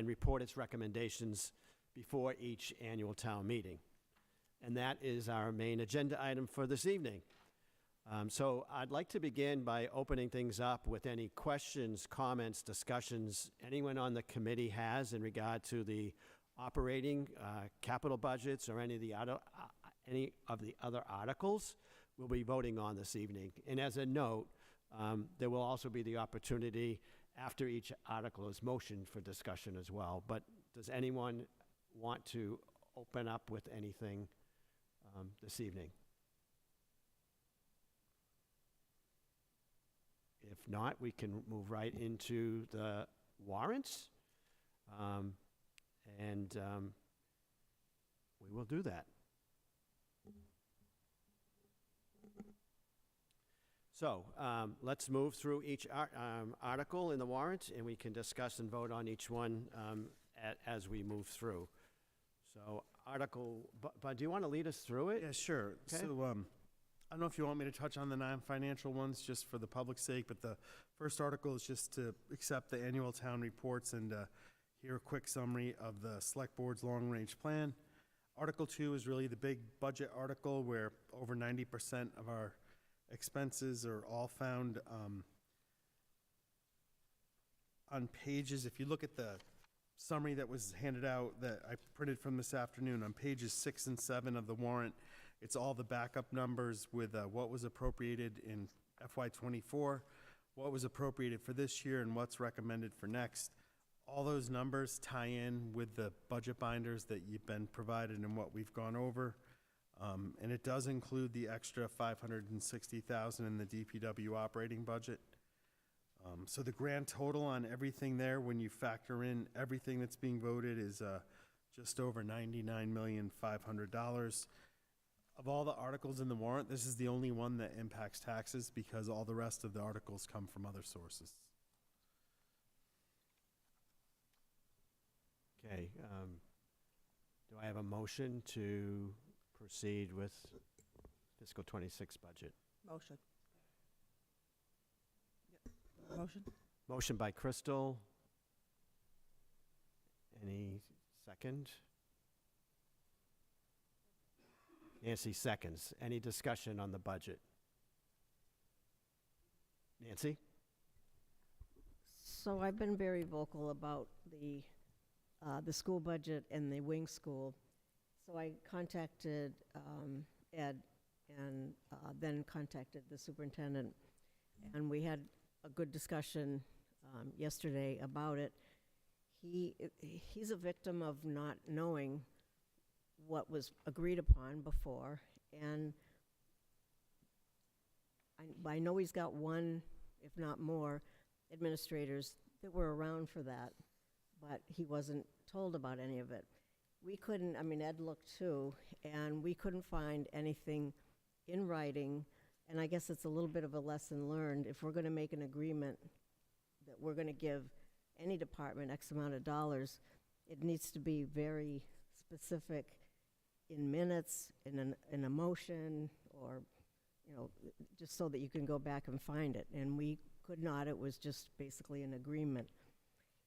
and report its recommendations before each annual town meeting. And that is our main agenda item for this evening. So I'd like to begin by opening things up with any questions, comments, discussions anyone on the committee has in regard to the operating capital budgets or any of the other articles we'll be voting on this evening. And as a note, there will also be the opportunity after each article is motioned for discussion as well. But does anyone want to open up with anything this evening? If not, we can move right into the warrants, and we will do that. So let's move through each article in the warrant, and we can discuss and vote on each one as we move through. So but do you want to lead us through it? Yeah, sure. Okay. So I don't know if you want me to touch on the non-financial ones just for the public's sake, but the first article is just to accept the annual town reports and hear a quick summary of the select board's long-range plan. Article 2 is really the big budget article where over 90% of our expenses are all found on pages. If you look at the summary that was handed out that I printed from this afternoon, on pages 6 and 7 of the warrant, it's all the backup numbers with what was appropriated in FY24, what was appropriated for this year, and what's recommended for next. All those numbers tie in with the budget binders that you've been provided and what we've gone over. And it does include the extra $560,000 in the DPW operating budget. So the grand total on everything there, when you factor in everything that's being voted, is just over $99,500,000. Of all the articles in the warrant, this is the only one that impacts taxes because all the rest of the articles come from other sources. Okay. Do I have a motion to proceed with fiscal 26 budget? Motion. Yep. Motion. Motion by Crystal. Any second? Nancy seconds. Any discussion on the budget? Nancy? So I've been very vocal about the school budget and the wing school. So I contacted Ed and then contacted the superintendent. And we had a good discussion yesterday about it. He's a victim of not knowing what was agreed upon before. And I know he's got one, if not more, administrators that were around for that, but he wasn't told about any of it. We couldn't, I mean, Ed looked too, and we couldn't find anything in writing, and I guess it's a little bit of a lesson learned. If we're going to make an agreement that we're going to give any department X amount of dollars, it needs to be very specific in minutes, in a motion, or, you know, just so that you can go back and find it. And we could not. It was just basically an agreement.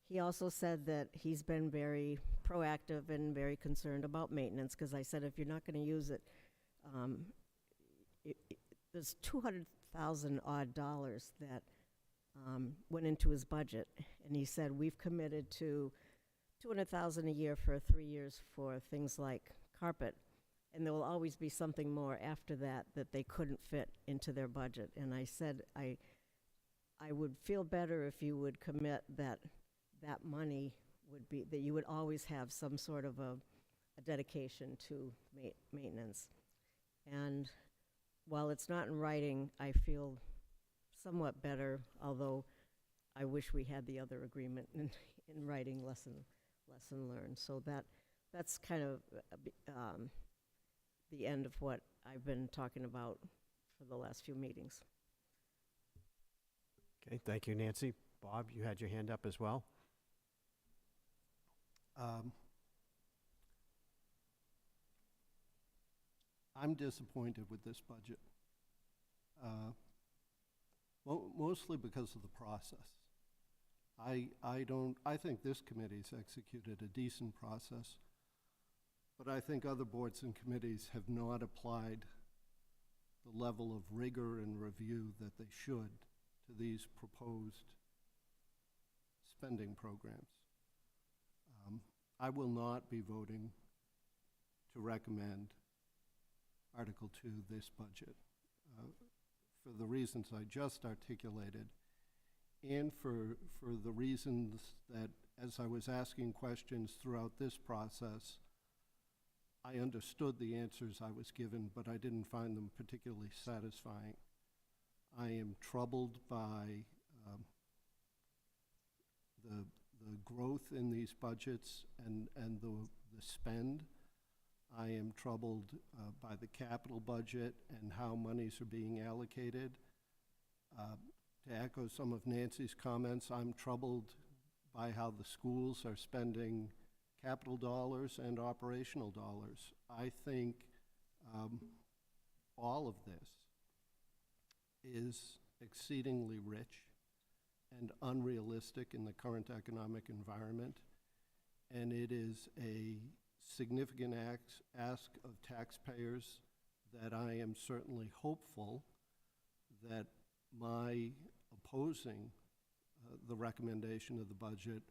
He also said that he's been very proactive and very concerned about maintenance, because I said, if you're not going to use it, there's $200,000 odd that went into his budget. And he said, we've committed to $200,000 a year for 3 years for things like carpet, and there will always be something more after that that they couldn't fit into their budget. And I said, I would feel better if you would commit that money would be, that you would always have some sort of a dedication to maintenance. And while it's not in writing, I feel somewhat better, although I wish we had the other agreement in writing, lesson learned. So that's kind of the end of what I've been talking about for the last few meetings. Okay, thank you, Nancy. Bob, you had your hand up as well. I'm disappointed with this budget, mostly because of the process. I think this committee's executed a decent process, but I think other boards and committees have not applied the level of rigor and review that they should to these proposed spending programs. I will not be voting to recommend Article 2, this budget, for the reasons I just articulated, and for the reasons that, as I was asking questions throughout this process, I understood the answers I was given, but I didn't find them particularly satisfying. I am troubled by the growth in these budgets and the spend. I am troubled by the capital budget and how monies are being allocated. To echo some of Nancy's comments, I'm troubled by how the schools are spending capital dollars and operational dollars. I think all of this is exceedingly rich and unrealistic in the current economic environment, and it is a significant ask of taxpayers that I am certainly hopeful that my opposing the recommendation of the budget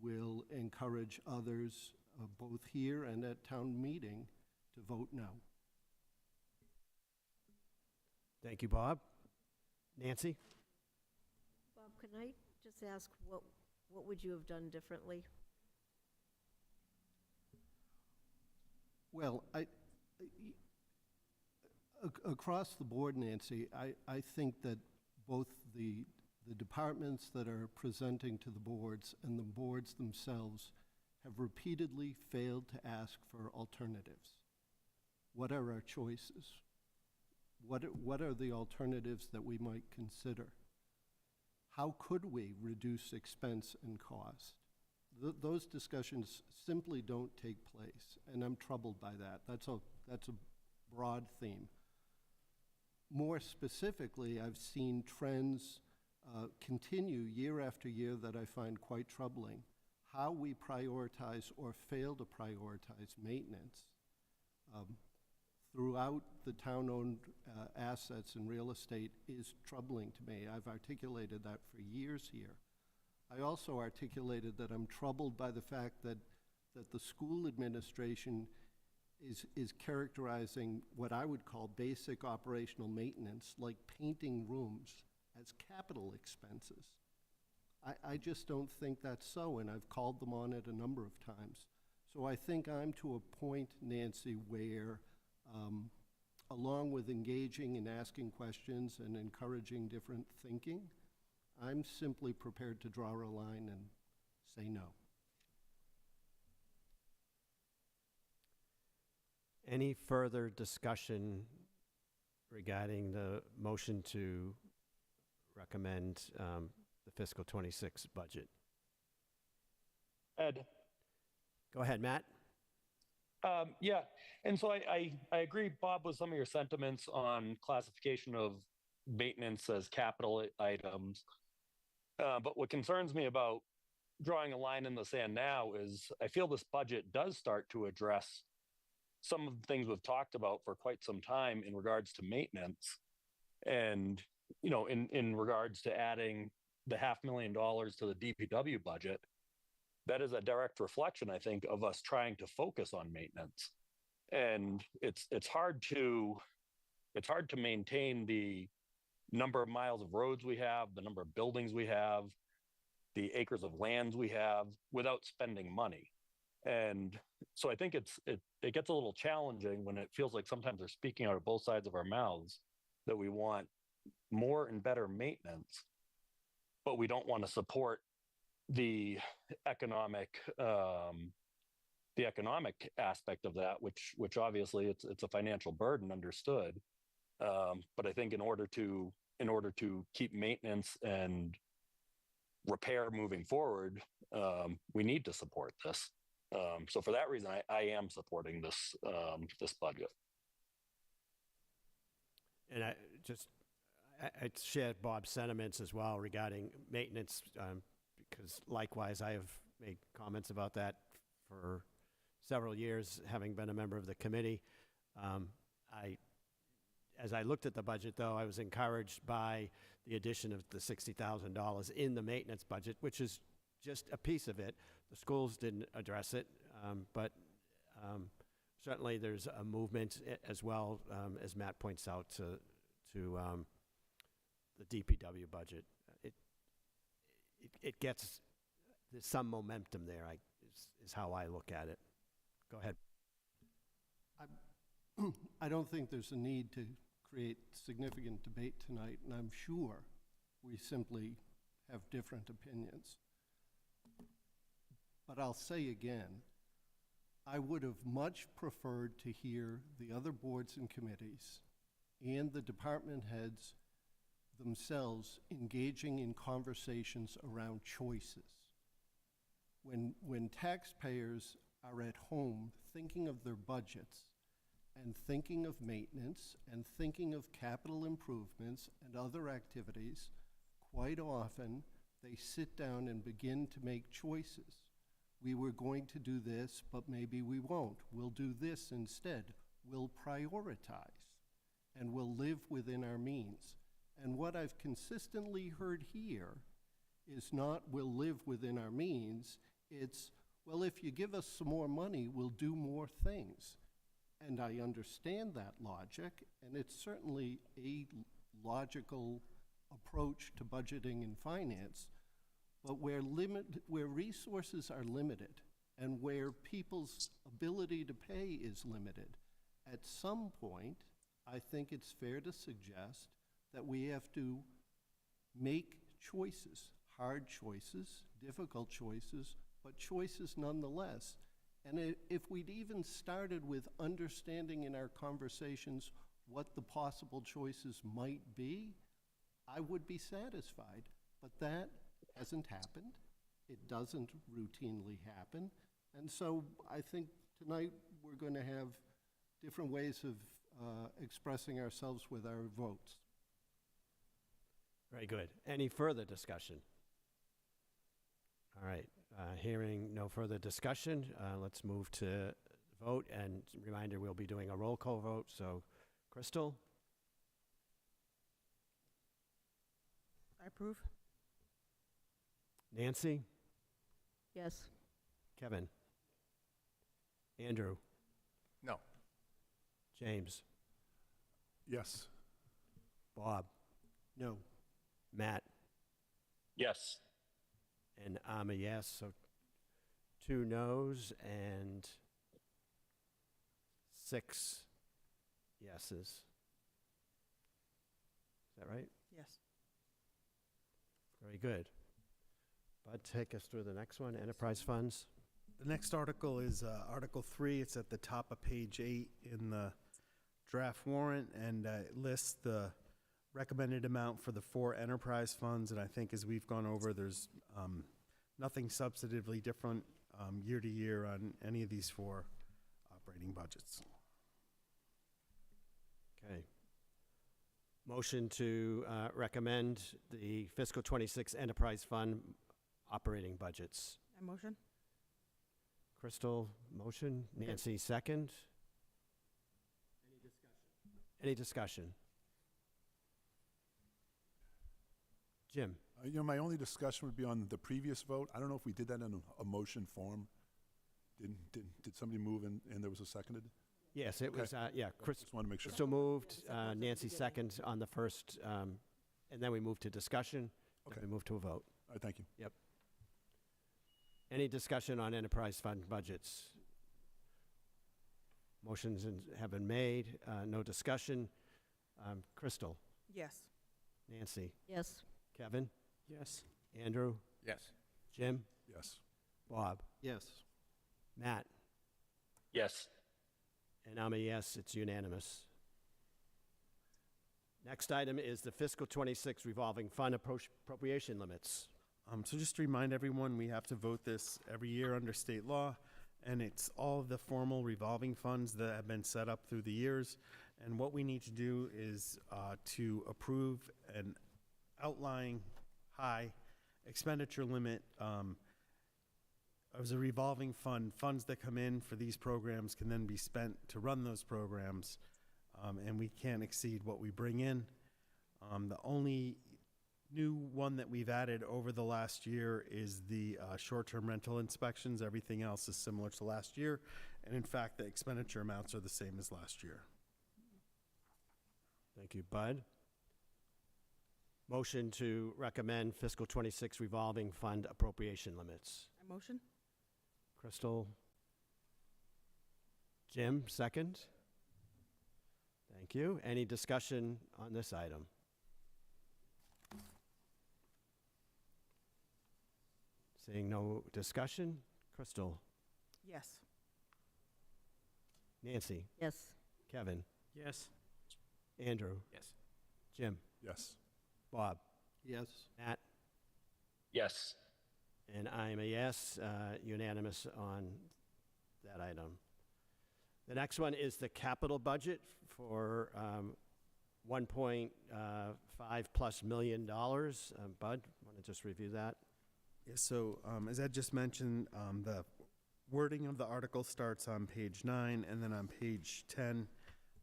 will encourage others, both here and at town meeting, to vote no. Thank you, Bob. Nancy? Bob, can I just ask, what would you have done differently? Well, across the board, Nancy, I think that both the departments that are presenting to the boards and the boards themselves have repeatedly failed to ask for alternatives. What are our choices? What are the alternatives that we might consider? How could we reduce expense and cost? Those discussions simply don't take place, and I'm troubled by that. That's a broad theme. More specifically, I've seen trends continue year after year that I find quite troubling. How we prioritize or fail to prioritize maintenance throughout the town-owned assets and real estate is troubling to me. I've articulated that for years here. I also articulated that I'm troubled by the fact that the school administration is characterizing what I would call basic operational maintenance, like painting rooms, as capital expenses. I just don't think that's so, and I've called them on it a number of times. So I think I'm to a point, Nancy, where along with engaging and asking questions and encouraging different thinking, I'm simply prepared to draw a line and say no. Any further discussion regarding the motion to recommend the fiscal '26 budget? Ed. Go ahead, Matt. Yeah, and so I agree, Bob, with some of your sentiments on classification of maintenance as capital items. But what concerns me about drawing a line in the sand now is I feel this budget does start to address some of the things we've talked about for quite some time in regards to maintenance. And, you know, in regards to adding the $500,000 to the DPW budget, that is a direct reflection, I think, of us trying to focus on maintenance. And it's hard to maintain the number of miles of roads we have, the number of buildings we have, the acres of lands we have without spending money. And so I think it gets a little challenging when it feels like sometimes they're speaking out of both sides of our mouths that we want more and better maintenance, but we don't want to support the economic aspect of that, which obviously it's a financial burden, understood. But I think in order to keep maintenance and repair moving forward, we need to support this. So for that reason, I am supporting this budget. And I shared Bob's sentiments as well regarding maintenance, because likewise, I have made comments about that for several years, having been a member of the committee. As I looked at the budget, though, I was encouraged by the addition of the $60,000 in the maintenance budget, which is just a piece of it. The schools didn't address it, but certainly there's a movement as well, as Matt points out, to the DPW budget. It gets, there's some momentum there, is how I look at it. Go ahead. I don't think there's a need to create significant debate tonight, and I'm sure we simply have different opinions. But I'll say again, I would have much preferred to hear the other boards and committees and the department heads themselves engaging in conversations around choices. When taxpayers are at home thinking of their budgets and thinking of maintenance and thinking of capital improvements and other activities, quite often they sit down and begin to make choices. We were going to do this, but maybe we won't. We'll do this instead. We'll prioritize, and we'll live within our means. And what I've consistently heard here is not we'll live within our means, it's, well, if you give us some more money, we'll do more things. And I understand that logic, and it's certainly a logical approach to budgeting and finance, but where resources are limited and where people's ability to pay is limited, at some point, I think it's fair to suggest that we have to make choices, hard choices, difficult choices, but choices nonetheless. And if we'd even started with understanding in our conversations what the possible choices might be, I would be satisfied. But that hasn't happened. It doesn't routinely happen. And so I think tonight we're going to have different ways of expressing ourselves with our votes. Very good. Any further discussion? All right. Hearing no further discussion, let's move to vote. And reminder, we'll be doing a roll call vote. So, Crystal? I approve. Nancy? Yes. Kevin? Andrew? No. James? Yes. Bob? No. Matt? Yes. And I'm a yes, so 2 noes and 6 yeses. Is that right? Yes. Very good. Bud, take us through the next one, enterprise funds. The next article is Article 3. It's at the top of page 8 in the draft warrant, and it lists the recommended amount for the 4 enterprise funds. And I think as we've gone over, there's nothing substantively different year to year on any of these 4 operating budgets. Okay. Motion to recommend the fiscal 26 enterprise fund operating budgets. I motion. Crystal, motion. Nancy, second. Any discussion? Jim? My only discussion would be on the previous vote. I don't know if we did that in a motion form. Did somebody move and there was a seconded? Yes, it was, yeah, Just want to make sure. Crystal moved, Nancy second on the first, and then we moved to discussion. Okay. Then we moved to a vote. All right, thank you. Any discussion on enterprise fund budgets? Motions have been made, no discussion. Crystal? Yes. Nancy? Yes. Kevin? Yes. Andrew? Yes. Jim? Yes. Bob? Yes. Matt? Yes. And I'm a yes, it's unanimous. Next item is the fiscal 26 revolving fund appropriation limits. So just to remind everyone, we have to vote this every year under state law, and it's all of the formal revolving funds that have been set up through the years. And what we need to do is to approve an outlying high expenditure limit, as a revolving fund, funds that come in for these programs can then be spent to run those programs, and we can't exceed what we bring in. The only new one that we've added over the last year is the short-term rental inspections. Everything else is similar to last year, and in fact, the expenditure amounts are the same as last year. Thank you, Bud. Motion to recommend fiscal '26 revolving fund appropriation limits. I motion? Crystal? Jim, second? Thank you. Any discussion on this item? Seeing no discussion, Crystal? Yes. Nancy? Yes. Kevin? Yes. Andrew? Yes. Jim? Yes. Bob? Yes. Matt? Yes. And I'm a yes, unanimous on that item. The next one is the capital budget for 1.5+ million dollars. Bud, want to just review that? Yeah, so as Ed just mentioned, the wording of the article starts on page 9, and then on page 10,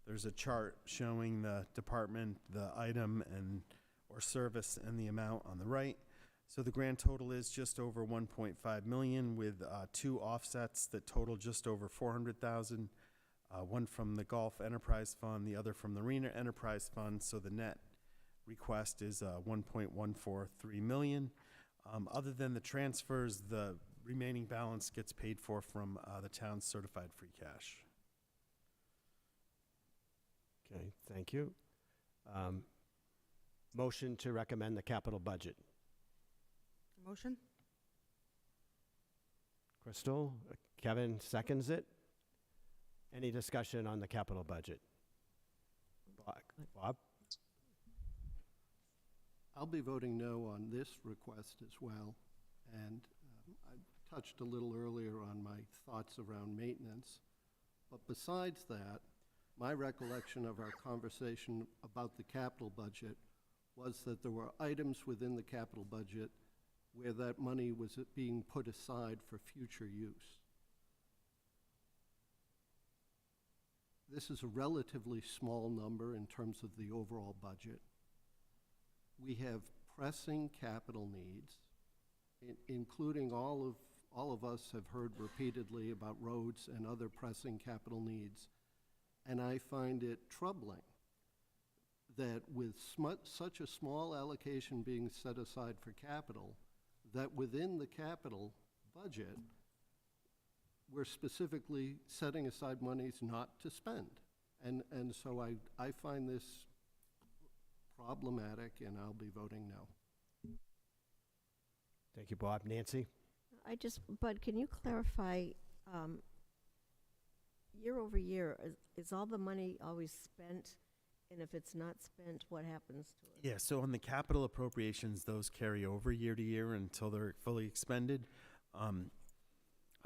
there's a chart showing the department, the item, and or service, and the amount on the right. So the grand total is just over 1.5 million, with 2 offsets that total just over 400,000. One from the Golf Enterprise Fund, the other from the Arena Enterprise Fund. So the net request is 1.143 million. Other than the transfers, the remaining balance gets paid for from the town's certified free cash. Okay, thank you. Motion to recommend the capital budget. Motion? Crystal? Kevin seconds it. Any discussion on the capital budget? Bob? I'll be voting no on this request as well. And I touched a little earlier on my thoughts around maintenance. But besides that, my recollection of our conversation about the capital budget was that there were items within the capital budget where that money was being put aside for future use. This is a relatively small number in terms of the overall budget. We have pressing capital needs, including all of us have heard repeatedly about roads and other pressing capital needs. And I find it troubling that with such a small allocation being set aside for capital, that within the capital budget, we're specifically setting aside monies not to spend. And so I find this problematic, and I'll be voting no. Thank you, Bob. Nancy? Bud, can you clarify, year over year, is all the money always spent? And if it's not spent, what happens to it? Yeah, so on the capital appropriations, those carry over year to year until they're fully expended. I'm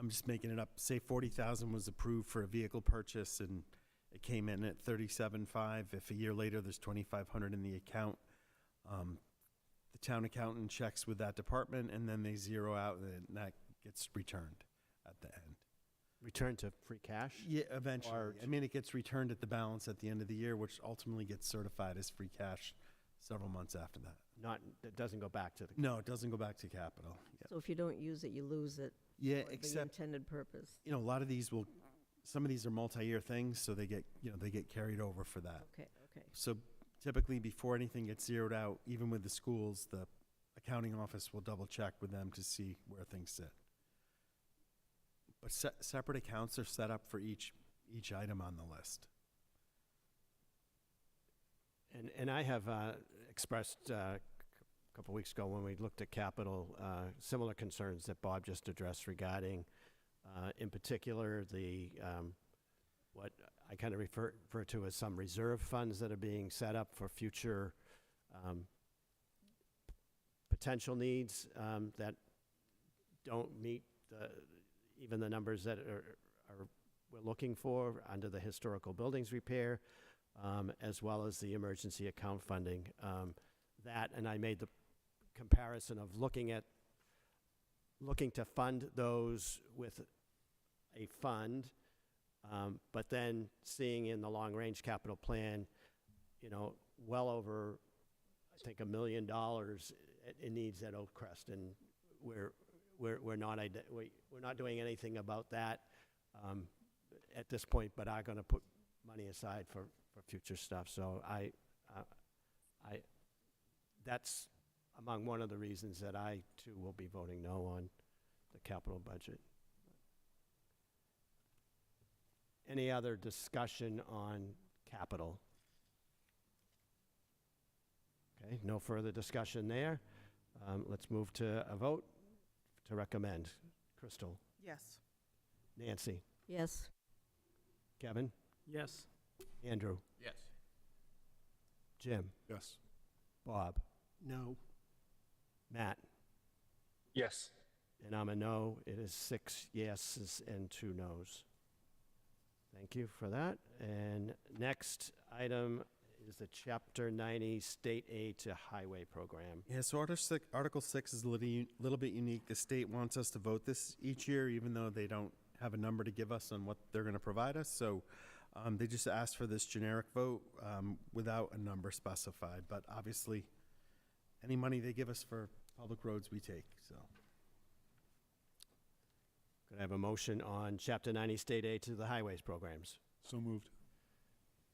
just making it up. Say 40,000 was approved for a vehicle purchase, and it came in at 37.5. If a year later there's 2,500 in the account, the town accountant checks with that department, and then they zero out, and that gets returned at the end. Return to free cash? Yeah, eventually. Or I mean, it gets returned at the balance at the end of the year, which ultimately gets certified as free cash several months after that. It doesn't go back to the... No, it doesn't go back to capital. Yeah, So if you don't use it, you lose it yeah, for the except, intended purpose. you know, a lot of these some of these are multi-year things, so they get carried over for that. Okay. So typically, before anything gets zeroed out, even with the schools, the accounting office will double check with them to see where things sit. But separate accounts are set up for each item on the list. And I have expressed a couple weeks ago when we looked at capital, similar concerns that Bob just addressed regarding, in particular, the what I kind of refer to as some reserve funds that are being set up for future potential needs that don't meet even the numbers that we're looking for under the historical buildings repair, as well as the emergency account funding. And I made the comparison of looking to fund those with a fund, but then seeing in the long-range capital plan, well over, I think, $1 million it needs at Oak Crest, and we're not doing anything about that at this point, but are going to put money aside for future stuff. So that's among one of the reasons that I too will be voting no on the capital budget. Any other discussion on capital? Okay, no further discussion there. Let's move to a vote to recommend. Crystal? Yes. Nancy? Yes. Kevin? Yes. Andrew? Yes. Jim? Yes. Bob? No. Matt? Yes. And I'm a no. It is 6 yeses and 2 noes. Thank you for that. And next item is the Chapter 90 State Aid to Highway Program. Yeah, so Article 6 is a little bit unique. The state wants us to vote this each year, even though they don't have a number to give us on what they're going to provide us. So they just asked for this generic vote without a number specified. But obviously, any money they give us for public roads, we take. So Could I have a motion on Chapter 90 State Aid to the Highways Programs? So moved.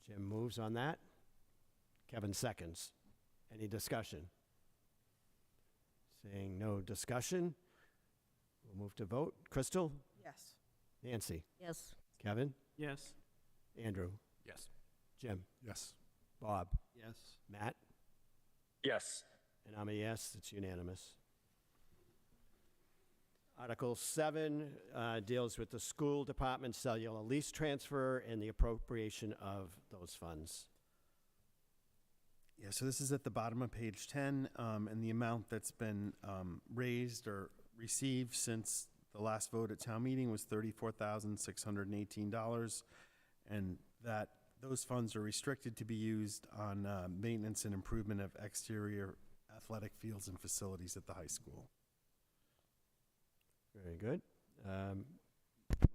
Jim moves on that. Kevin seconds. Any discussion? Seeing no discussion, we'll move to vote. Crystal? Yes. Nancy? Yes. Kevin? Yes. Andrew? Yes. Jim? Yes. Bob? Yes. Matt? Yes. And I'm a yes. It's unanimous. Article 7 deals with the school department cellular lease transfer and the appropriation of those funds. yeah, so this is at the bottom of page 10, and the amount that's been raised or received since the last vote at town meeting was $34,618, and that those funds are restricted to be used on maintenance and improvement of exterior athletic fields and facilities at the high school. Very good.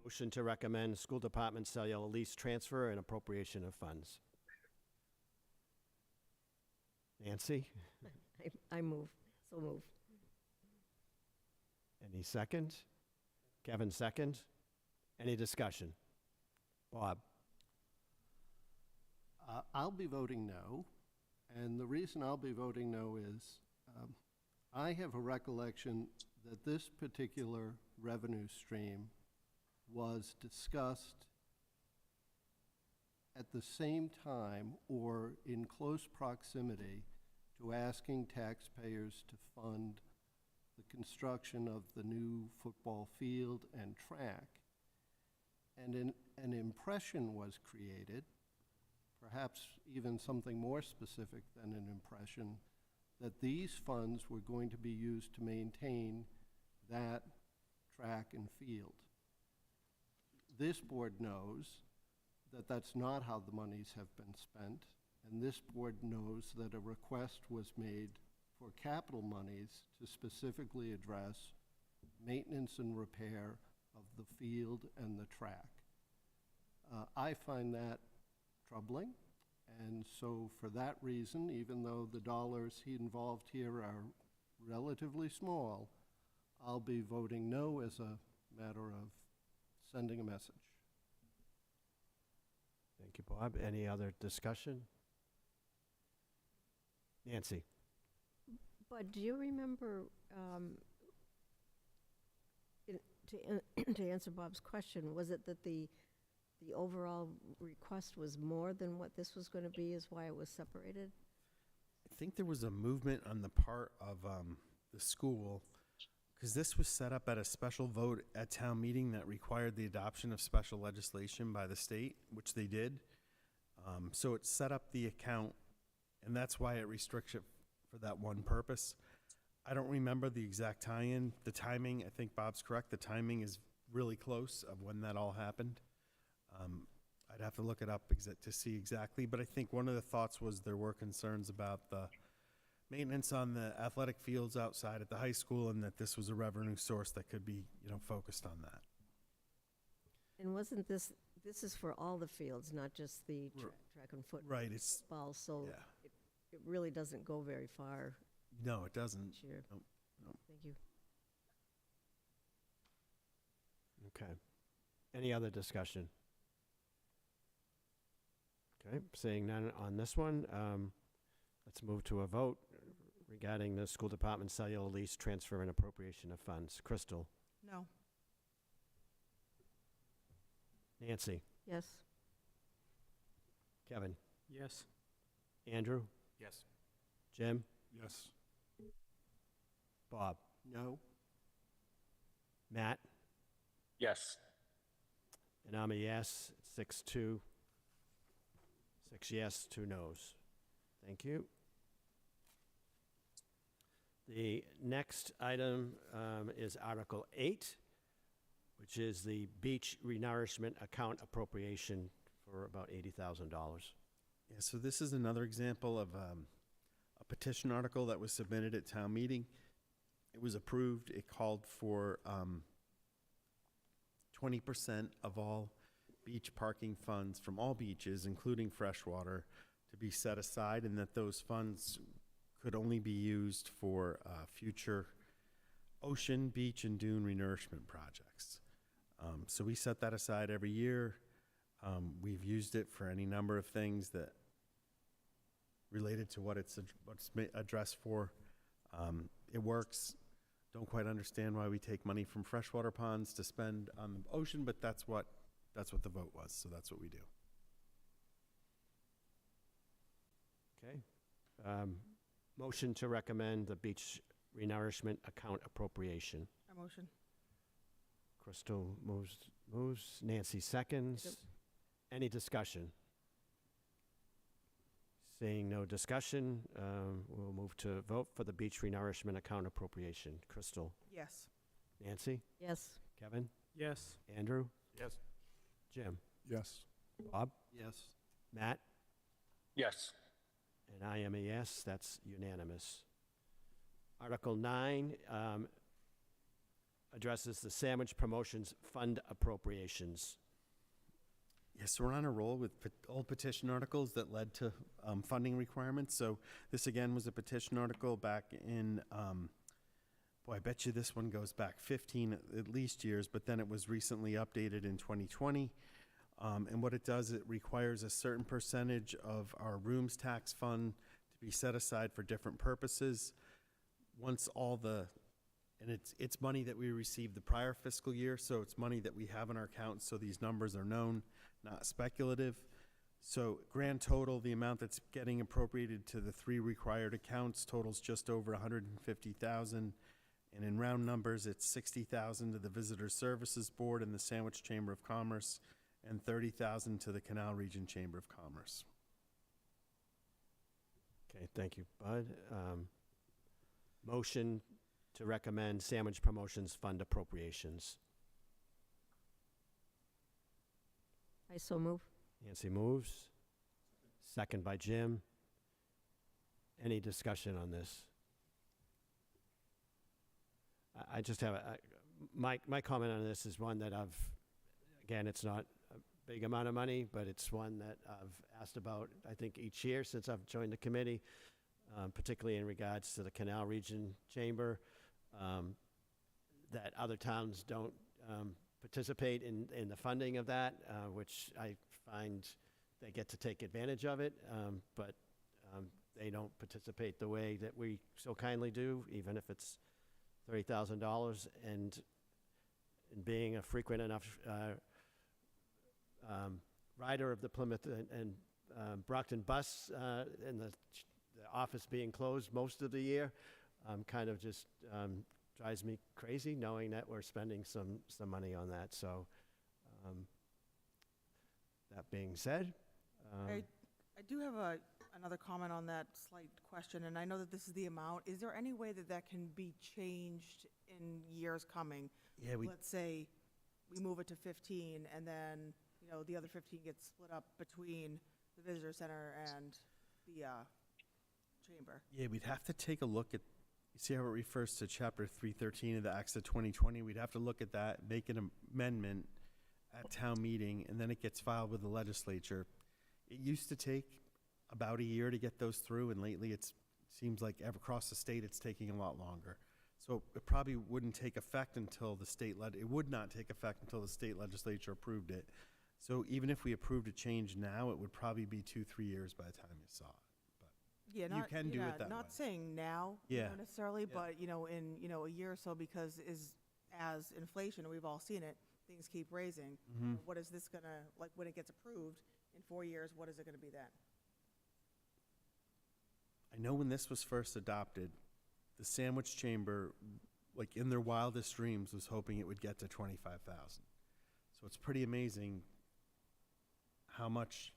Motion to recommend school department cellular lease transfer and appropriation of funds. Nancy? I move. So move. Any second? Kevin second. Any discussion? Bob? I'll be voting no, and the reason I'll be voting no is I have a recollection that this particular revenue stream was discussed at the same time or in close proximity to asking taxpayers to fund the construction of the new football field and track. And an impression was created, perhaps even something more specific than an impression, that these funds were going to be used to maintain that track and field. This board knows that that's not how the monies have been spent, and this board knows that a request was made for capital monies to specifically address maintenance and repair of the field and the track. I find that troubling, and so for that reason, even though the dollars involved here are relatively small, I'll be voting no as a matter of sending a message. Thank you, Bob. Any other discussion? Nancy? But do you remember, to answer Bob's question, was it that the overall request was more than what this was going to be, is why it was separated? I think there was a movement on the part of the school, because this was set up at a special vote at town meeting that required the adoption of special legislation by the state, which they did. So it set up the account, and that's why it restricts it for that one purpose. I don't remember the exact tie-in. The timing, I think Bob's correct, the timing is really close of when that all happened. I'd have to look it up to see exactly, but I think one of the thoughts was there were concerns about the maintenance on the athletic fields outside at the high school, and that this was a revenue source that could be, focused on that. And wasn't this is for all the fields, not just the track and Right, it's, football, so yeah. it really doesn't go very far No, it doesn't. each year. Nope, nope. Thank you. Okay. Any other discussion? Okay, seeing none on this one, let's move to a vote regarding the school department cellular lease transfer and appropriation of funds. Crystal? No. Nancy? Yes. Kevin? Yes. Andrew? Yes. Jim? Yes. Bob? No? Matt? Yes. And I'm a yes, 6-2. 6 yes, 2 no's. Thank you. The next item is Article 8, which is the beach renourishment account appropriation for about $80,000. Yeah, so this is another example of a petition article that was submitted at town meeting. It was approved. It called for 20% of all beach parking funds from all beaches, including freshwater, to be set aside, and that those funds could only be used for future ocean, beach, and dune renourishment projects. So we set that aside every year. We've used it for any number of things that related to what's addressed for. It works. Don't quite understand why we take money from freshwater ponds to spend on the ocean, but that's what the vote was, so that's what we do. Okay. Motion to recommend the beach renourishment account appropriation. A motion. Crystal moves. Nancy seconds. Any discussion? Seeing no discussion, we'll move to vote for the beach renourishment account appropriation. Crystal? Yes. Nancy? Yes. Kevin? Yes. Andrew? Yes. Jim? Yes. Bob? Yes. Matt? Yes. And I am a yes. That's unanimous. Article 9 addresses the Sandwich Promotions Fund appropriations. Yes, we're on a roll with old petition articles that led to funding requirements. So this again was a petition article back in, boy, I bet you this one goes back 15 at least years, but then it was recently updated in 2020. And what it does, it requires a certain percentage of our rooms tax fund to be set aside for different purposes. Once and it's money that we received the prior fiscal year, so it's money that we have in our accounts, so these numbers are known, not speculative. So grand total, the amount that's getting appropriated to the 3 required accounts totals just over $150,000. And in round numbers, it's $60,000 to the Visitor Services Board and the Sandwich Chamber of Commerce, and $30,000 to the Canal Region Chamber of Commerce. Okay, thank you, Bud. Motion to recommend Sandwich Promotions Fund appropriations. I so move. Nancy moves. Second by Jim. Any discussion on this? I just have my comment on this is one that again, it's not a big amount of money, but it's one that I've asked about, I think, each year since I've joined the committee, particularly in regards to the Canal Region Chamber, that other towns don't participate in the funding of that, which I find they get to take advantage of it, but they don't participate the way that we so kindly do, even if it's $30,000. And being a frequent enough rider of the Plymouth and Brockton bus, and the office being closed most of the year, kind of just drives me crazy knowing that we're spending some money on that. So that being said, I do have another comment on that slight question, and I know that this is the amount. Is there any way that that can be changed in years coming? Yeah, Let's say we move it to 15, and then, the other 15 gets split up between the visitor center and the chamber. Yeah, we'd have to take a look at, you see how it refers to Chapter 313 of the Acts of 2020? We'd have to look at that, make an amendment at town meeting, and then it gets filed with the legislature. It used to take about a year to get those through, and lately it seems like across the state it's taking a lot longer. So it probably wouldn't take effect until the it would not take effect until the state legislature approved it. So even if we approved a change now, it would probably be 2-3 years by the time you saw it. Yeah, You can do it that Not way. saying now, Yeah. necessarily, Yeah. but, in, a year or so, because as inflation, and we've all seen it, things keep raising. What is this gonna, like, when it gets approved in 4 years, what is it gonna be then? I know when this was first adopted, the Sandwich Chamber, like in their wildest dreams, was hoping it would get to 25,000. So it's pretty amazing how much,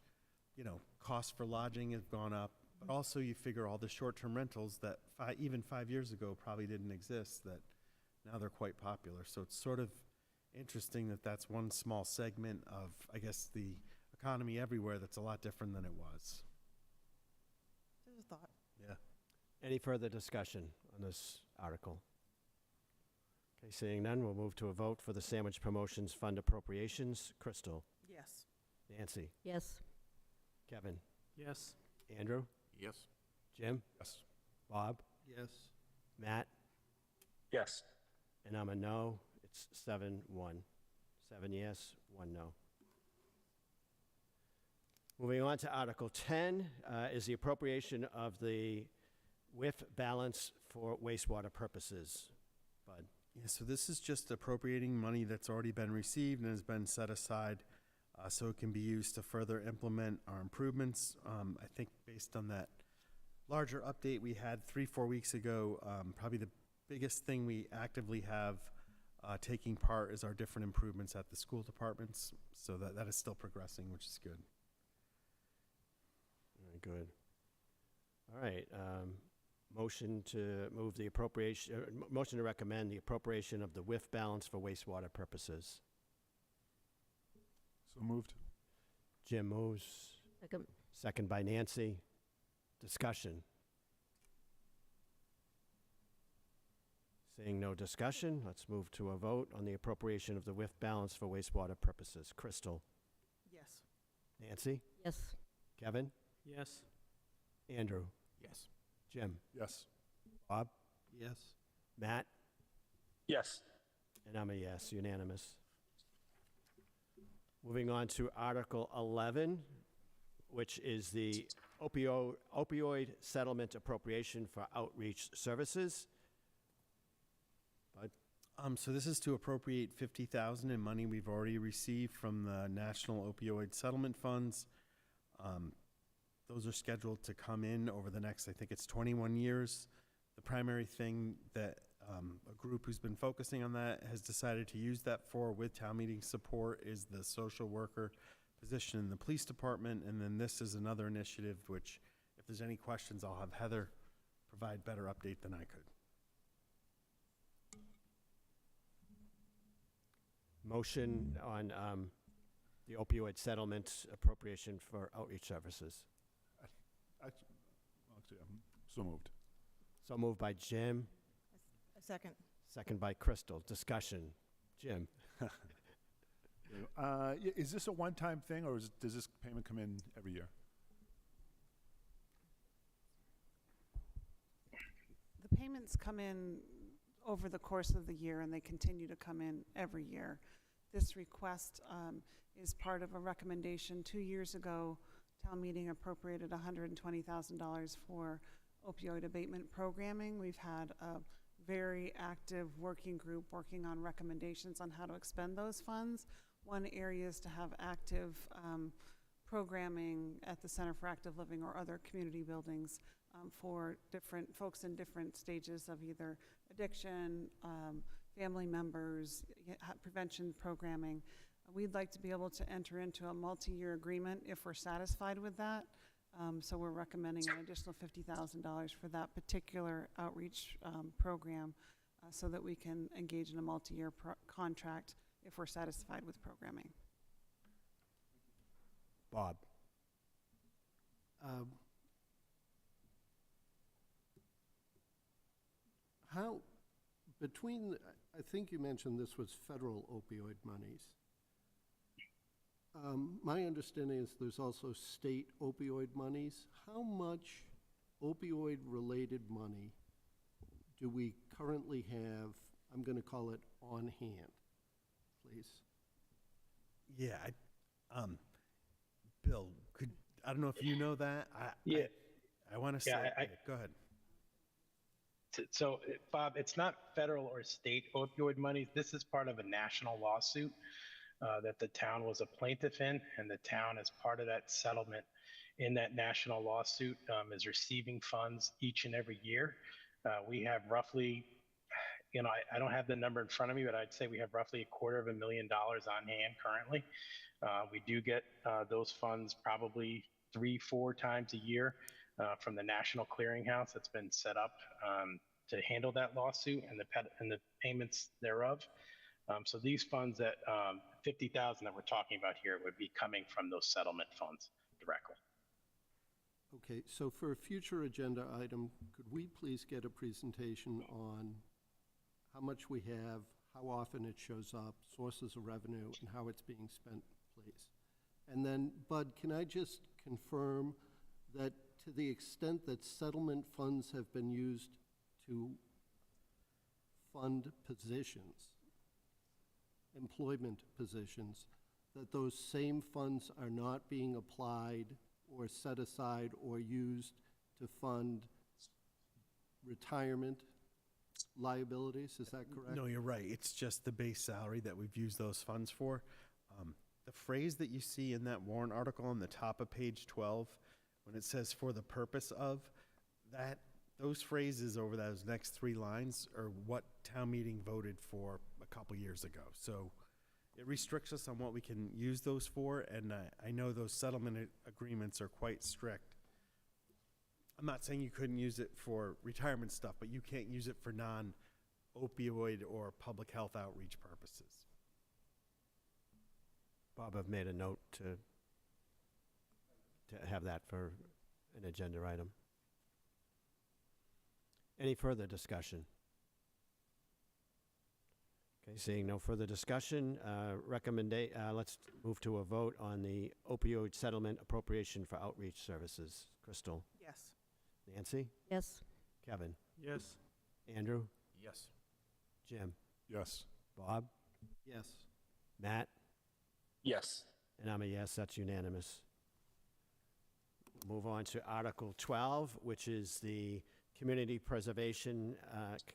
cost for lodging has gone up. But also you figure all the short-term rentals that even 5 years ago probably didn't exist, that now they're quite popular. So it's sort of interesting that that's one small segment of, I guess, the economy everywhere that's a lot different than it was. Just a thought. Yeah. Any further discussion on this article? Okay, seeing none, we'll move to a vote for the Sandwich Promotions Fund appropriations. Crystal? Yes. Nancy? Yes. Kevin? Yes. Andrew? Yes. Jim? Yes. Bob? Yes. Matt? Yes. And I'm a no. It's 7-1. 7 yes, 1 no. Moving on to Article 10 is the appropriation of the WIF balance for wastewater purposes. Bud? Yeah, so this is just appropriating money that's already been received and has been set aside so it can be used to further implement our improvements. I think based on that larger update we had 3-4 weeks ago, probably the biggest thing we actively have taking part is our different improvements at the school departments. So that is still progressing, which is good. Very good. All right. Motion to move the appropriation, motion to recommend the appropriation of the WIF balance for wastewater purposes. So moved. Jim moves. Second. Second by Nancy. Discussion. Seeing no discussion, let's move to a vote on the appropriation of the WIF balance for wastewater purposes. Crystal? Yes. Nancy? Yes. Kevin? Yes. Andrew? Yes. Jim? Yes. Bob? Yes. Matt? Yes. And I'm a yes, unanimous. Moving on to Article 11, which is the opioid settlement appropriation for outreach services. Bud? So this is to appropriate $50,000 in money we've already received from the National Opioid Settlement Funds. Those are scheduled to come in over the next, I think it's 21 years. The primary thing that a group who's been focusing on that has decided to use that for, with town meeting support, is the social worker position in the police department. And then this is another initiative which, if there's any questions, I'll have Heather provide better update than I could. Motion on the opioid settlement appropriation for outreach services. Actually, so moved. So moved by Jim, A second. second by Crystal. Discussion. Jim? Is this a one-time thing, or does this payment come in every year? The payments come in over the course of the year, and they continue to come in every year. This request is part of a recommendation 2 years ago. Town meeting appropriated $120,000 for opioid abatement programming. We've had a very active working group working on recommendations on how to expend those funds. One area is to have active programming at the Center for Active Living or other community buildings for different folks in different stages of either addiction, family members, prevention programming. We'd like to be able to enter into a multi-year agreement if we're satisfied with that. So we're recommending an additional $50,000 for that particular outreach program so that we can engage in a multi-year contract if we're satisfied with programming. Bob? How, I think you mentioned this was federal opioid monies. My understanding is there's also state opioid monies. How much opioid-related money do we currently have, I'm going to call it on hand, please? Yeah, Bill, I don't know if you know that. Yeah. I want to say, Yeah, go ahead. So, Bob, it's not federal or state opioid money. This is part of a national lawsuit that the town was a plaintiff in, and the town, as part of that settlement in that national lawsuit, is receiving funds each and every year. We have roughly, I don't have the number in front of me, but I'd say we have roughly $250,000 on hand currently. We do get those funds probably 3-4 times a year from the National Clearinghouse that's been set up to handle that lawsuit and the payments thereof. So these funds that 50,000 that we're talking about here would be coming from those settlement funds directly. Okay, so for a future agenda item, could we please get a presentation on how much we have, how often it shows up, sources of revenue, and how it's being spent, please? And then, Bud, can I just confirm that to the extent that settlement funds have been used to fund positions, employment positions, that those same funds are not being applied or set aside or used to fund retirement liabilities, is that correct? No, you're right. It's just the base salary that we've used those funds for. The phrase that you see in that warrant article on the top of page 12, when it says "for the purpose of," those phrases over those next 3 lines are what town meeting voted for a couple years ago. So it restricts us on what we can use those for, and I know those settlement agreements are quite strict. I'm not saying you couldn't use it for retirement stuff, but you can't use it for non-opioid or public health outreach purposes. Bob, I've made a note to have that for an agenda item. Any further discussion? Okay, seeing no further discussion, let's move to a vote on the opioid settlement appropriation for outreach services. Crystal? Yes. Nancy? Yes. Kevin? Yes. Andrew? Yes. Jim? Yes. Bob? Yes. Matt? Yes. And I'm a yes, that's unanimous. Move on to Article 12, which is the Community Preservation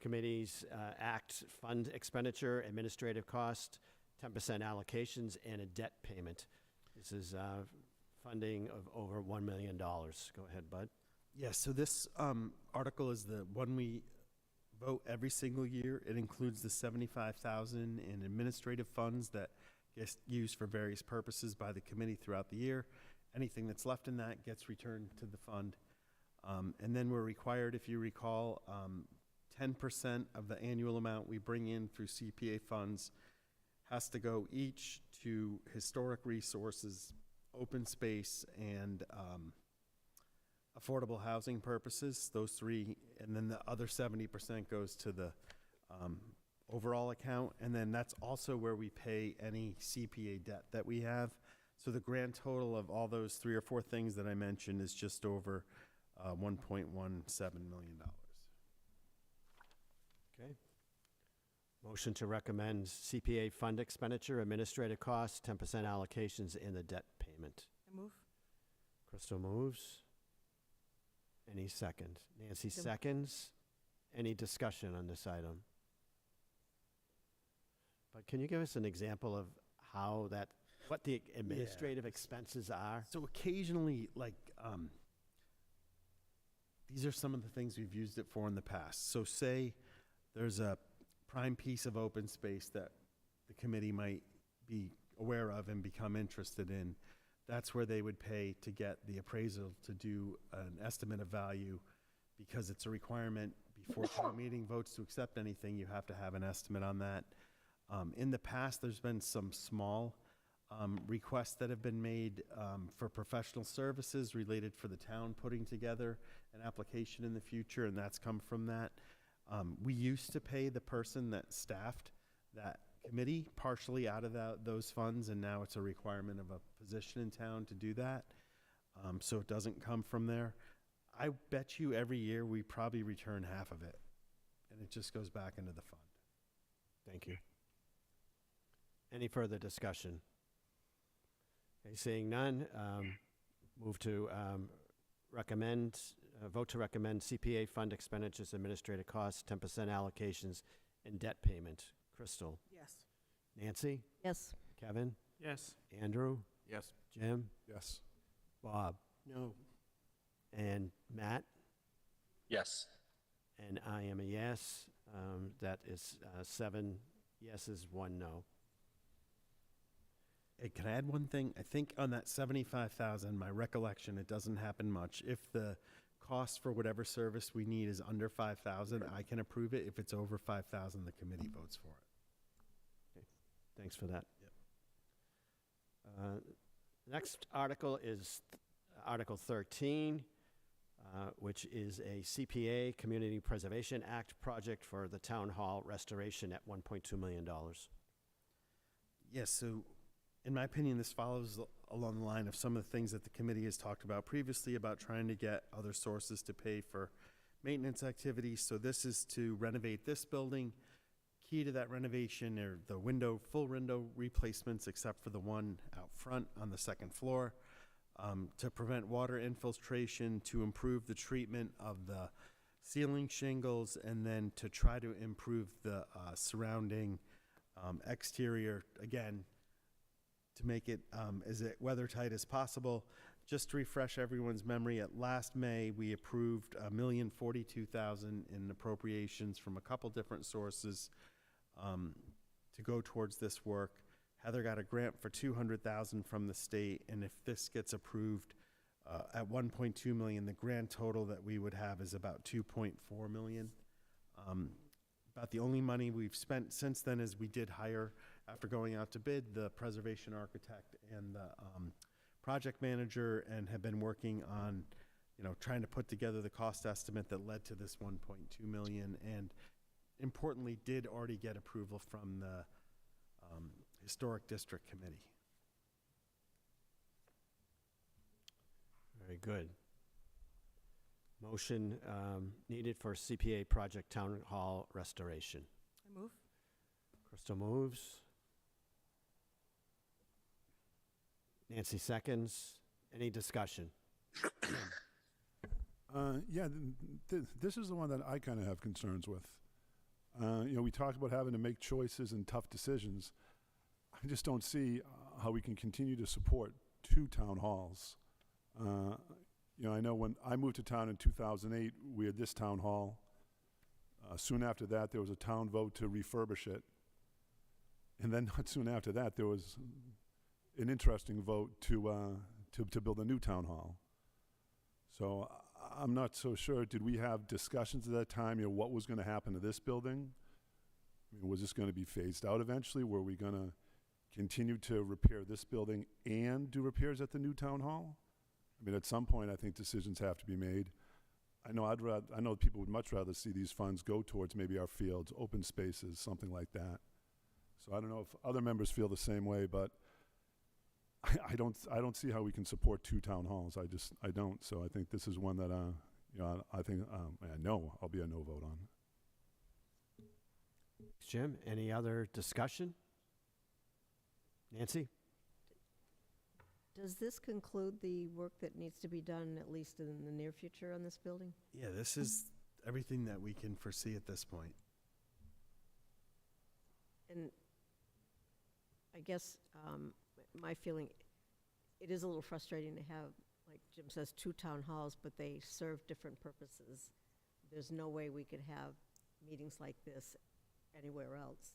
Committee's Act Fund Expenditure, Administrative Cost, 10% allocations, and a debt payment. This is funding of over $1 million. Go ahead, Bud. Yeah, so this article is the one we vote every single year. It includes the $75,000 in administrative funds that get used for various purposes by the committee throughout the year. Anything that's left in that gets returned to the fund. And then we're required, if you recall, 10% of the annual amount we bring in through CPA funds has to go each to historic resources, open space, and affordable housing purposes, those 3, and then the other 70% goes to the overall account, and then that's also where we pay any CPA debt that we have. So the grand total of all those 3 or 4 things that I mentioned is just over $1.17 million. Okay. Motion to recommend CPA fund expenditure, administrative costs, 10% allocations, and the debt payment. I move. Crystal moves. Any second? Nancy Second. seconds. Any discussion on this item? But can you give us an example of how what the administrative expenses are? So occasionally, these are some of the things we've used it for in the past. So say there's a prime piece of open space that the committee might be aware of and become interested in. That's where they would pay to get the appraisal to do an estimate of value, because it's a requirement before town meeting votes to accept anything, you have to have an estimate on that. In the past, there's been some small requests that have been made for professional services related for the town putting together an application in the future, and that's come from that. We used to pay the person that staffed that committee partially out of those funds, and now it's a requirement of a position in town to do that. So it doesn't come from there. I bet you every year we probably return half of it, and it just goes back into the fund. Thank you. Any further discussion? Okay, seeing none, move to vote to recommend CPA fund expenditures, administrative costs, 10% allocations, and debt payment. Crystal? Yes. Nancy? Yes. Kevin? Yes. Andrew? Yes. Jim? Yes. Bob? No. And Matt? Yes. And I am a yes. That is 7 yeses, 1 no. Hey, can I add one thing? I think on that 75,000, my recollection, it doesn't happen much. If the cost for whatever service we need is under 5,000, I can approve it. If it's over 5,000, the committee votes for it. Thanks for that. Yep. Next article is Article 13, which is a CPA, Community Preservation Act project for the Town Hall restoration at $1.2 million. Yes, so in my opinion, this follows along the line of some of the things that the committee has talked about previously about trying to get other sources to pay for maintenance activities. So this is to renovate this building. Key to that renovation are the full window replacements, except for the one out front on the second floor, to prevent water infiltration, to improve the treatment of the ceiling shingles, and then to try to improve the surrounding exterior, again, to make it as weather-tight as possible. Just to refresh everyone's memory, at last May, we approved $1,042,000 in appropriations from a couple different sources to go towards this work. Heather got a grant for $200,000 from the state, and if this gets approved at $1.2 million, the grand total that we would have is about $2.4 million. About the only money we've spent since then is we did hire, after going out to bid, the preservation architect and the project manager, and have been working on, trying to put together the cost estimate that led to this $1.2 million, and importantly, did already get approval from the Historic District Committee. Very good. Motion needed for CPA project Town Hall restoration. I move. Crystal moves. Nancy seconds. Any discussion? Yeah, this is the one that I kind of have concerns with. We talked about having to make choices and tough decisions. I just don't see how we can continue to support 2 town halls. I know when I moved to town in 2008, we had this town hall. Soon after that, there was a town vote to refurbish it. And then not soon after that, there was an interesting vote to build a new town hall. So I'm not so sure. Did we have discussions at that time, what was going to happen to this building? Was this going to be phased out eventually? Were we going to continue to repair this building and do repairs at the new town hall? At some point, I think decisions have to be made. I know people would much rather see these funds go towards maybe our fields, open spaces, something like that. So I don't know if other members feel the same way, but I don't see how we can support 2 town halls. I don't. So I think this is one that I think I know I'll be a no vote on. Jim, any other discussion? Nancy? Does this conclude the work that needs to be done, at least in the near future, on this building? Yeah, this is everything that we can foresee at this point. And I guess my feeling, it is a little frustrating to have, like Jim says, 2 town halls, but they serve different purposes. There's no way we could have meetings like this anywhere else.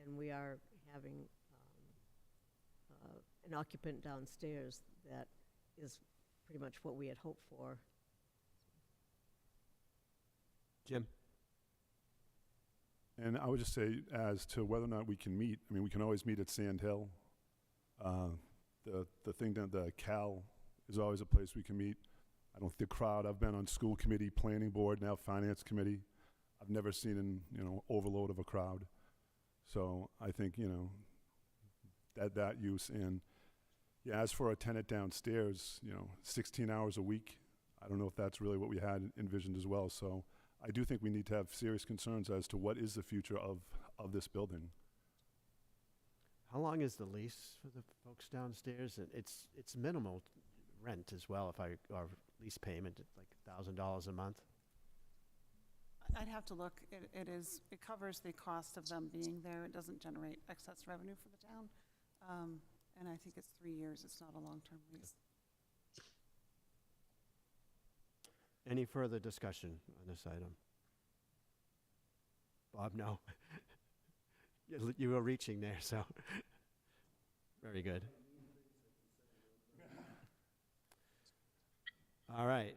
And we are having an occupant downstairs that is pretty much what we had hoped for. Jim? And I would just say, as to whether or not we can meet, we can always meet at Sand Hill. The thing that the Cal is always a place we can meet. I don't think the crowd, I've been on school committee, planning board, now finance committee. I've never seen an, overload of a crowd. So I think, that use. And yeah, as for a tenant downstairs, 16 hours a week, I don't know if that's really what we had envisioned as well. So I do think we need to have serious concerns as to what is the future of this building. How long is the lease for the folks downstairs? And it's minimal rent as well, or lease payment, like $1,000 a month. I'd have to look. It covers the cost of them being there. It doesn't generate excess revenue for the town. And I think it's 3 years. It's not a long-term lease. Any further discussion on this item? Bob, no. You were reaching there, so very good. All right,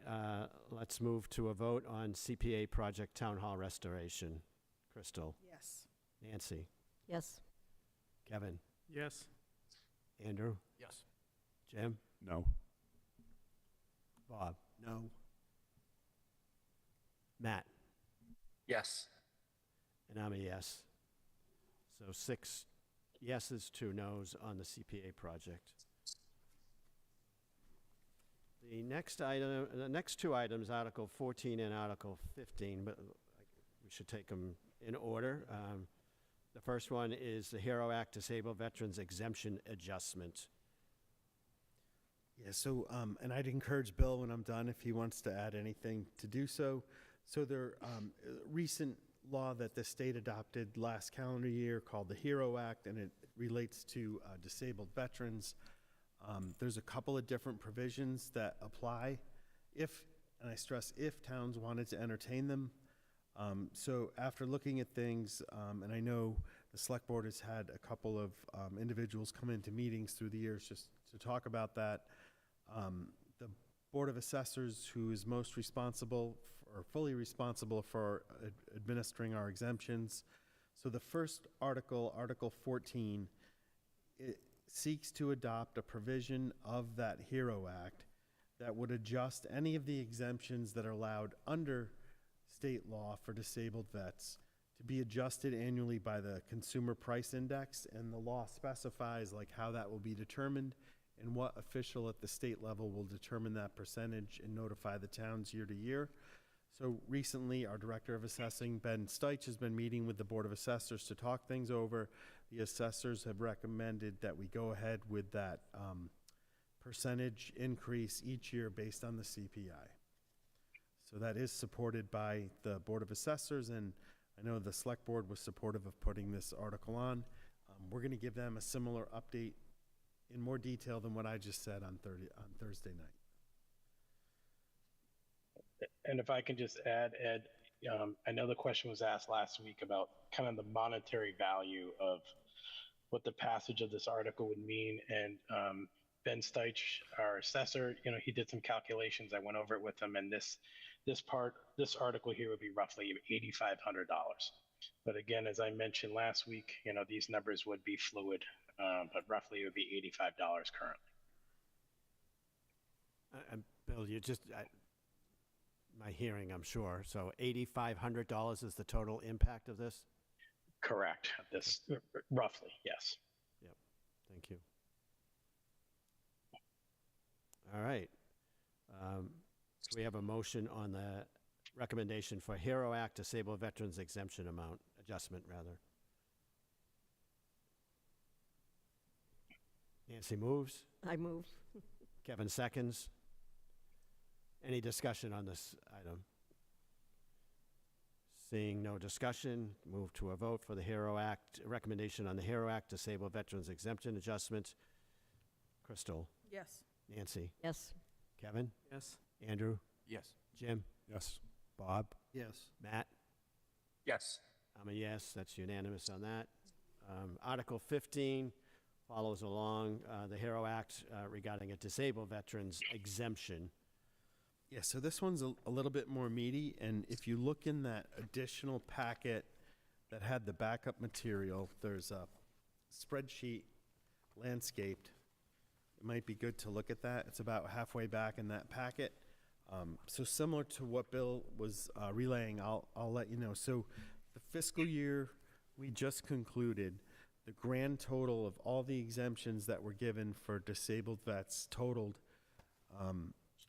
let's move to a vote on CPA project Town Hall restoration. Crystal, Yes. Nancy, Yes. Kevin, Yes. Andrew, Yes. Jim, No. Bob, No. Matt, Yes. and I'm a yes. So 6 yeses, 2 nos on the CPA project. The next item, the next 2 items, Article 14 and Article 15, but we should take them in order. The first one is the HERO Act Disabled Veterans Exemption Adjustment. Yeah, so, and I'd encourage Bill when I'm done, if he wants to add anything, to do so. So there, recent law that the state adopted last calendar year called the HERO Act, and it relates to disabled veterans. There's a couple of different provisions that apply if, and I stress if, towns wanted to entertain them. So after looking at things, and I know the select board has had a couple of individuals come into meetings through the years just to talk about that. The Board of Assessors, who is most responsible or fully responsible for administering our exemptions. So the first article, Article 14, it seeks to adopt a provision of that HERO Act that would adjust any of the exemptions that are allowed under state law for disabled vets to be adjusted annually by the Consumer Price Index, and the law specifies like how that will be determined and what official at the state level will determine that percentage and notify the towns year to year. So recently, our Director of Assessing, Ben Steitch, has been meeting with the Board of Assessors to talk things over. The assessors have recommended that we go ahead with that percentage increase each year based on the CPI. So that is supported by the Board of Assessors, and I know the Select Board was supportive of putting this article on. We're going to give them a similar update in more detail than what I just said on Thursday night. And if I can just add, Ed, I know the question was asked last week about kind of the monetary value of what the passage of this article would mean. And Ben Steitch, our assessor, he did some calculations. I went over it with him, and this article here would be roughly $8,500. But again, as I mentioned last week, these numbers would be fluid, but roughly it would be $85 currently. Bill, you just, my hearing, I'm sure. So $8,500 is the total impact of this? Correct. This roughly, yes. Yep. Thank you. All right. We have a motion on the recommendation for HERO Act Disabled Veterans Exemption Amount, adjustment rather. Nancy moves. I move. Kevin seconds. Any discussion on this item? Seeing no discussion, move to a vote for the HERO Act, recommendation on the HERO Act Disabled Veterans Exemption Adjustment. Crystal, Yes. Nancy, Yes. Kevin, Yes. Andrew, Yes. Jim, Yes. Bob, Yes. Matt. Yes. I'm a yes, that's unanimous on that. Article 15 follows along the HERO Act regarding a disabled veterans exemption. Yeah, so this one's a little bit more meaty, and if you look in that additional packet that had the backup material, there's a spreadsheet landscaped. It might be good to look at that. It's about halfway back in that packet. So similar to what Bill was relaying, I'll let you know. So the fiscal year we just concluded, the grand total of all the exemptions that were given for disabled vets totaled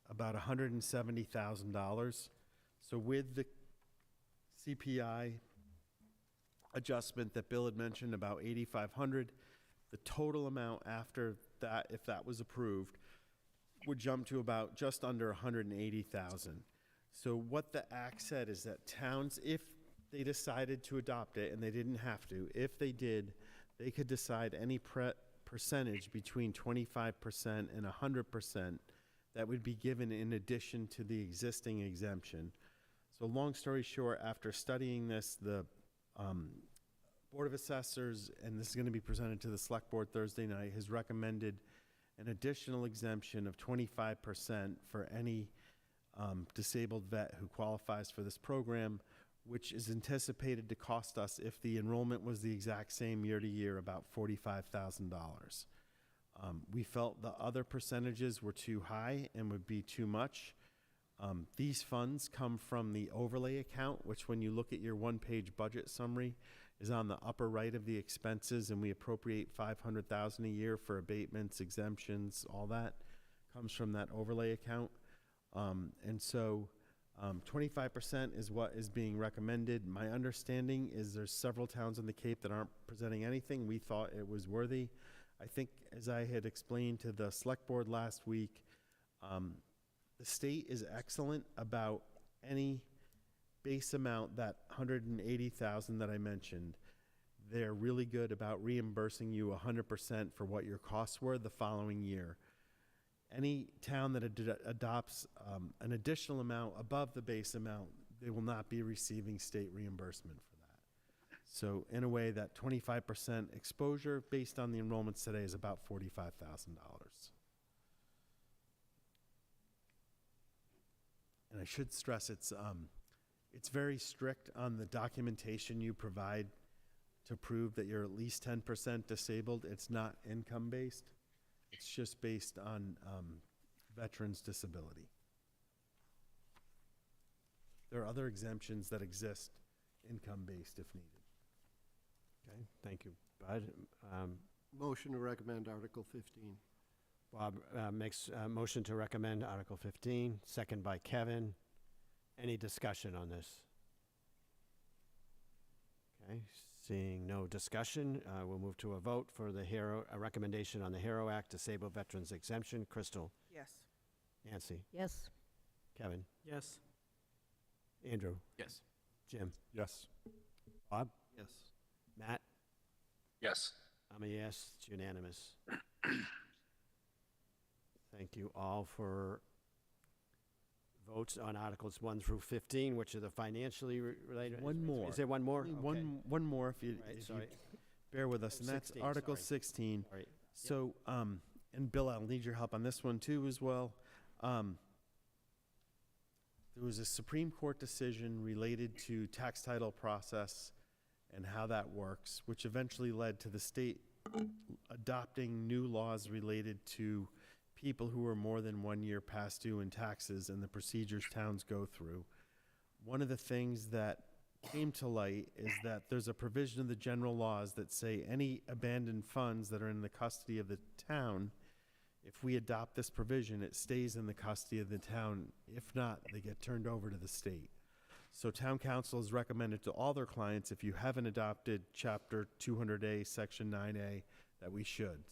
about $170,000. So with the CPI adjustment that Bill had mentioned, about 8,500, the total amount after that, if that was approved, would jump to about just under 180,000. So what the act said is that towns, if they decided to adopt it, and they didn't have to, if they did, they could decide any percentage between 25% and 100% that would be given in addition to the existing exemption. So long story short, after studying this, the Board of Assessors, and this is going to be presented to the Select Board Thursday night, has recommended an additional exemption of 25% for any disabled vet who qualifies for this program, which is anticipated to cost us, if the enrollment was the exact same year to year, about $45,000. We felt the other percentages were too high and would be too much. These funds come from the overlay account, which when you look at your one-page budget summary is on the upper right of the expenses, and we appropriate $500,000 a year for abatements, exemptions, all that comes from that overlay account. And so 25% is what is being recommended. My understanding is there's several towns on the Cape that aren't presenting anything. We thought it was worthy. I think, as I had explained to the Select Board last week, the state is excellent about any base amount, that 180,000 that I mentioned. They're really good about reimbursing you 100% for what your costs were the following year. Any town that adopts an additional amount above the base amount, they will not be receiving state reimbursement for that. So in a way, that 25% exposure based on the enrollments today is about $45,000. And I should stress it's very strict on the documentation you provide to prove that you're at least 10% disabled. It's not income-based. It's just based on veterans' disability. There are other exemptions that exist, income-based if needed. Okay, thank you, Bud. Motion to recommend Article 15. Bob makes a motion to recommend Article 15, second by Kevin. Any discussion on this? Okay, seeing no discussion, we'll move to a vote for the a recommendation on the HERO Act Disabled Veterans Exemption. Crystal? Yes. Nancy? Yes. Kevin? Yes. Andrew? Yes. Jim? Yes. Bob? Yes. Matt? Yes. I'm a yes, it's unanimous. Thank you all for votes on Articles 1 through 15, which are the financially related. One more. Is there one more? Only one more, if you Sorry. bear with us, and that's 16, Article sorry. 16. Sorry. So, and Bill, I'll need your help on this one too as well. There was a Supreme Court decision related to tax title process and how that works, which eventually led to the state adopting new laws related to people who are more than 1 year past due in taxes and the procedures towns go through. One of the things that came to light is that there's a provision of the general laws that say any abandoned funds that are in the custody of the town, if we adopt this provision, it stays in the custody of the town. If not, they get turned over to the state. So town council has recommended to all their clients, if you haven't adopted Chapter 200A, Section 9A, that we should.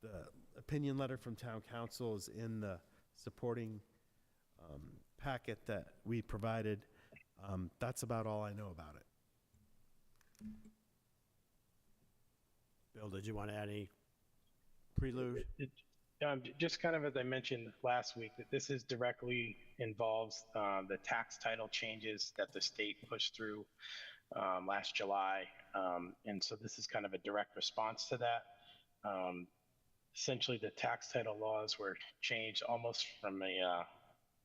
The opinion letter from town council is in the supporting packet that we provided. That's about all I know about it. Bill, did you want to add any prelude? Just kind of as I mentioned last week, that this is directly involves the tax title changes that the state pushed through last July. And so this is kind of a direct response to that. Essentially, the tax title laws were changed almost from a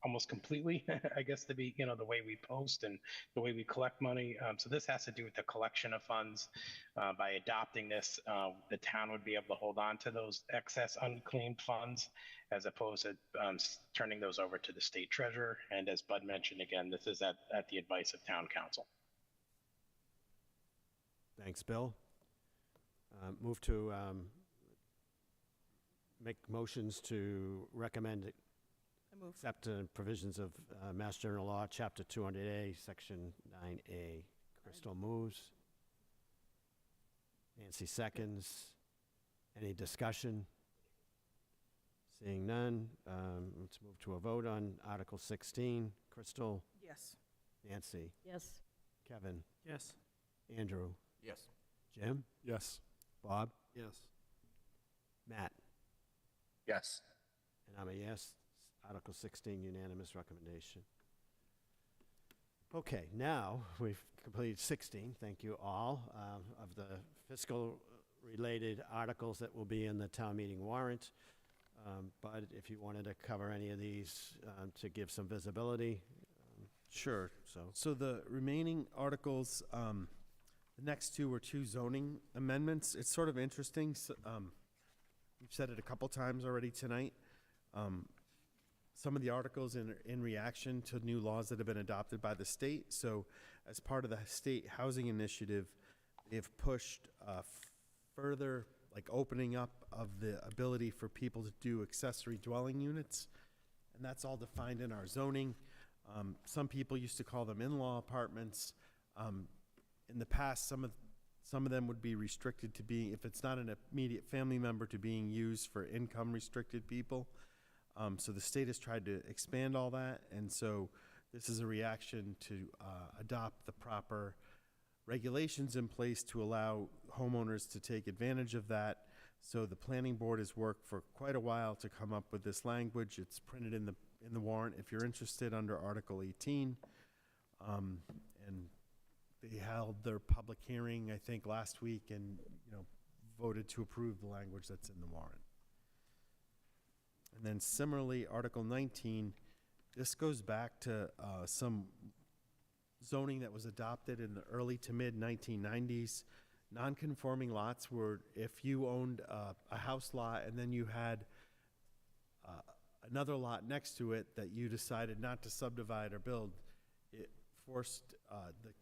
almost completely, I guess, to be, the way we post and the way we collect money. So this has to do with the collection of funds. By adopting this, the town would be able to hold on to those excess unclaimed funds as opposed to turning those over to the state treasurer. And as Bud mentioned, again, this is at the advice of town council. Thanks, Bill. Move to make motions to recommend I move. accept provisions of Mass General Law, Chapter 200A, Section 9A. Crystal moves. Nancy seconds. Any discussion? Seeing none, let's move to a vote on Article 16. Crystal, Yes. Nancy, Yes. Kevin, Yes. Andrew, Yes. Jim, Yes. Bob, Yes. Matt, Yes. and I'm a yes. Article 16, unanimous recommendation. Okay, now we've completed 16, thank you all, of the fiscal-related articles that will be in the town meeting warrant. But if you wanted to cover any of these to give some visibility, Sure. so. So the remaining articles, the next two were two zoning amendments. It's sort of interesting. We've said it a couple times already tonight. Some of the articles in reaction to new laws that have been adopted by the state. So as part of the state housing initiative, they've pushed further, like opening up of the ability for people to do accessory dwelling units. And that's all defined in our zoning. Some people used to call them in-law apartments. In the past, some of them would be restricted to being, if it's not an immediate family member, to being used for income-restricted people. So the state has tried to expand all that, and so this is a reaction to adopt the proper regulations in place to allow homeowners to take advantage of that. So the planning board has worked for quite a while to come up with this language. It's printed in the warrant if you're interested under Article 18. And they held their public hearing, I think, last week and, voted to approve the language that's in the warrant. And then similarly, Article 19, this goes back to some zoning that was adopted in the early to mid 1990s. Non-conforming lots were if you owned a house lot and then you had another lot next to it that you decided not to subdivide or build, it forced the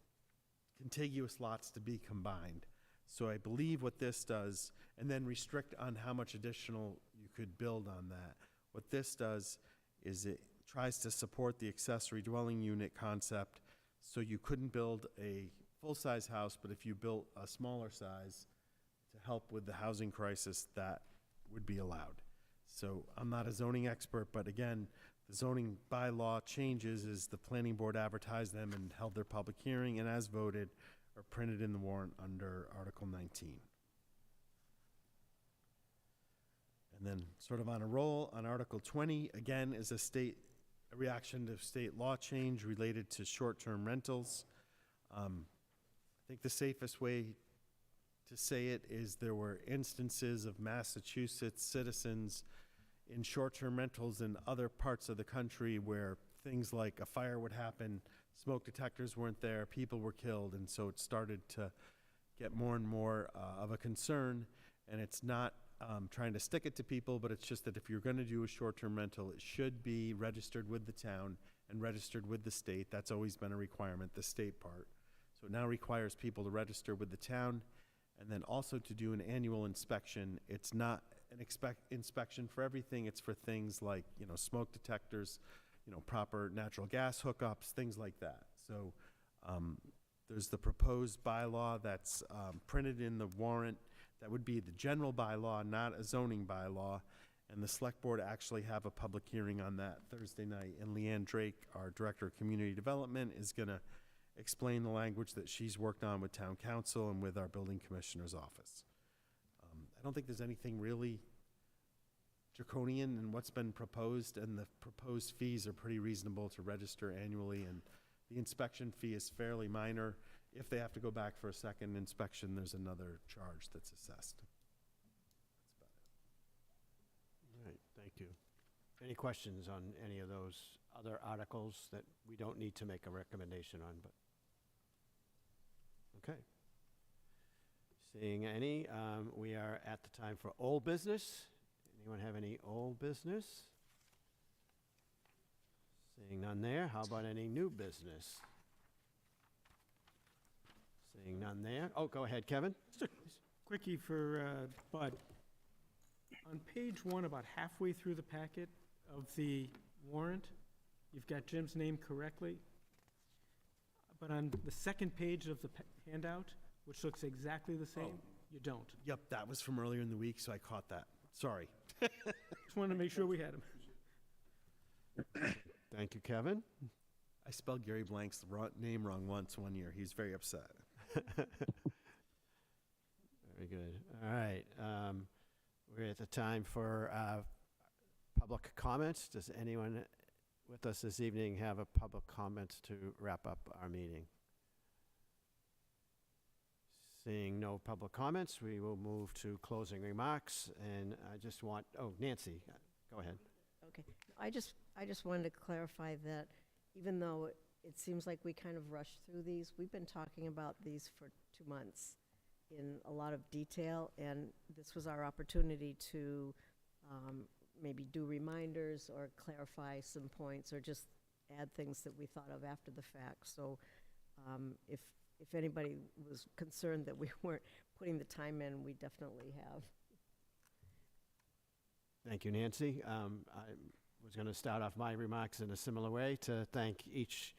contiguous lots to be combined. So I believe what this does, and then restrict on how much additional you could build on that. What this does is it tries to support the accessory dwelling unit concept, so you couldn't build a full-size house, but if you built a smaller size to help with the housing crisis, that would be allowed. So I'm not a zoning expert, but again, the zoning bylaw changes as the planning board advertised them and held their public hearing, and as voted, are printed in the warrant under Article 19. And then sort of on a roll, on Article 20, again, is a reaction to state law change related to short-term rentals. I think the safest way to say it is there were instances of Massachusetts citizens in short-term rentals in other parts of the country where things like a fire would happen, smoke detectors weren't there, people were killed, and so it started to get more and more of a concern. And it's not trying to stick it to people, but it's just that if you're going to do a short-term rental, it should be registered with the town and registered with the state. That's always been a requirement, the state part. So it now requires people to register with the town and then also to do an annual inspection. It's not an inspection for everything. It's for things like, smoke detectors, proper natural gas hookups, things like that. So there's the proposed bylaw that's printed in the warrant. That would be the general bylaw, not a zoning bylaw. And the select board actually have a public hearing on that Thursday night. And Leanne Drake, our Director of Community Development, is going to explain the language that she's worked on with town council and with our building commissioner's office. I don't think there's anything really draconian in what's been proposed, and the proposed fees are pretty reasonable to register annually, and the inspection fee is fairly minor. If they have to go back for a second inspection, there's another charge that's assessed. That's about it. All right, thank you. Any questions on any of those other articles that we don't need to make a recommendation on, but? Okay. Seeing any, we are at the time for old business. Anyone have any old business? Seeing none there, how about any new business? Seeing none there. Oh, go ahead, Kevin. Quickie for Bud. On page 1, about halfway through the packet of the warrant, you've got Jim's name correctly. But on the second page of the handout, which looks exactly the same, you don't. Yep, that was from earlier in the week, so I caught that. Sorry. Just wanted to make sure we had him. Thank you, Kevin. I spelled Gary Blank's name wrong once one year. He's very upset. Very good. All right. We're at the time for public comments. Does anyone with us this evening have a public comment to wrap up our meeting? Seeing no public comments, we will move to closing remarks. And I just want, Nancy, go ahead. Okay. I just wanted to clarify that even though it seems like we kind of rushed through these, we've been talking about these for 2 months in a lot of detail, and this was our opportunity to maybe do reminders or clarify some points or just add things that we thought of after the fact. So if anybody was concerned that we weren't putting the time in, we definitely have. Thank you, Nancy. I was going to start off my remarks in a similar way to thank each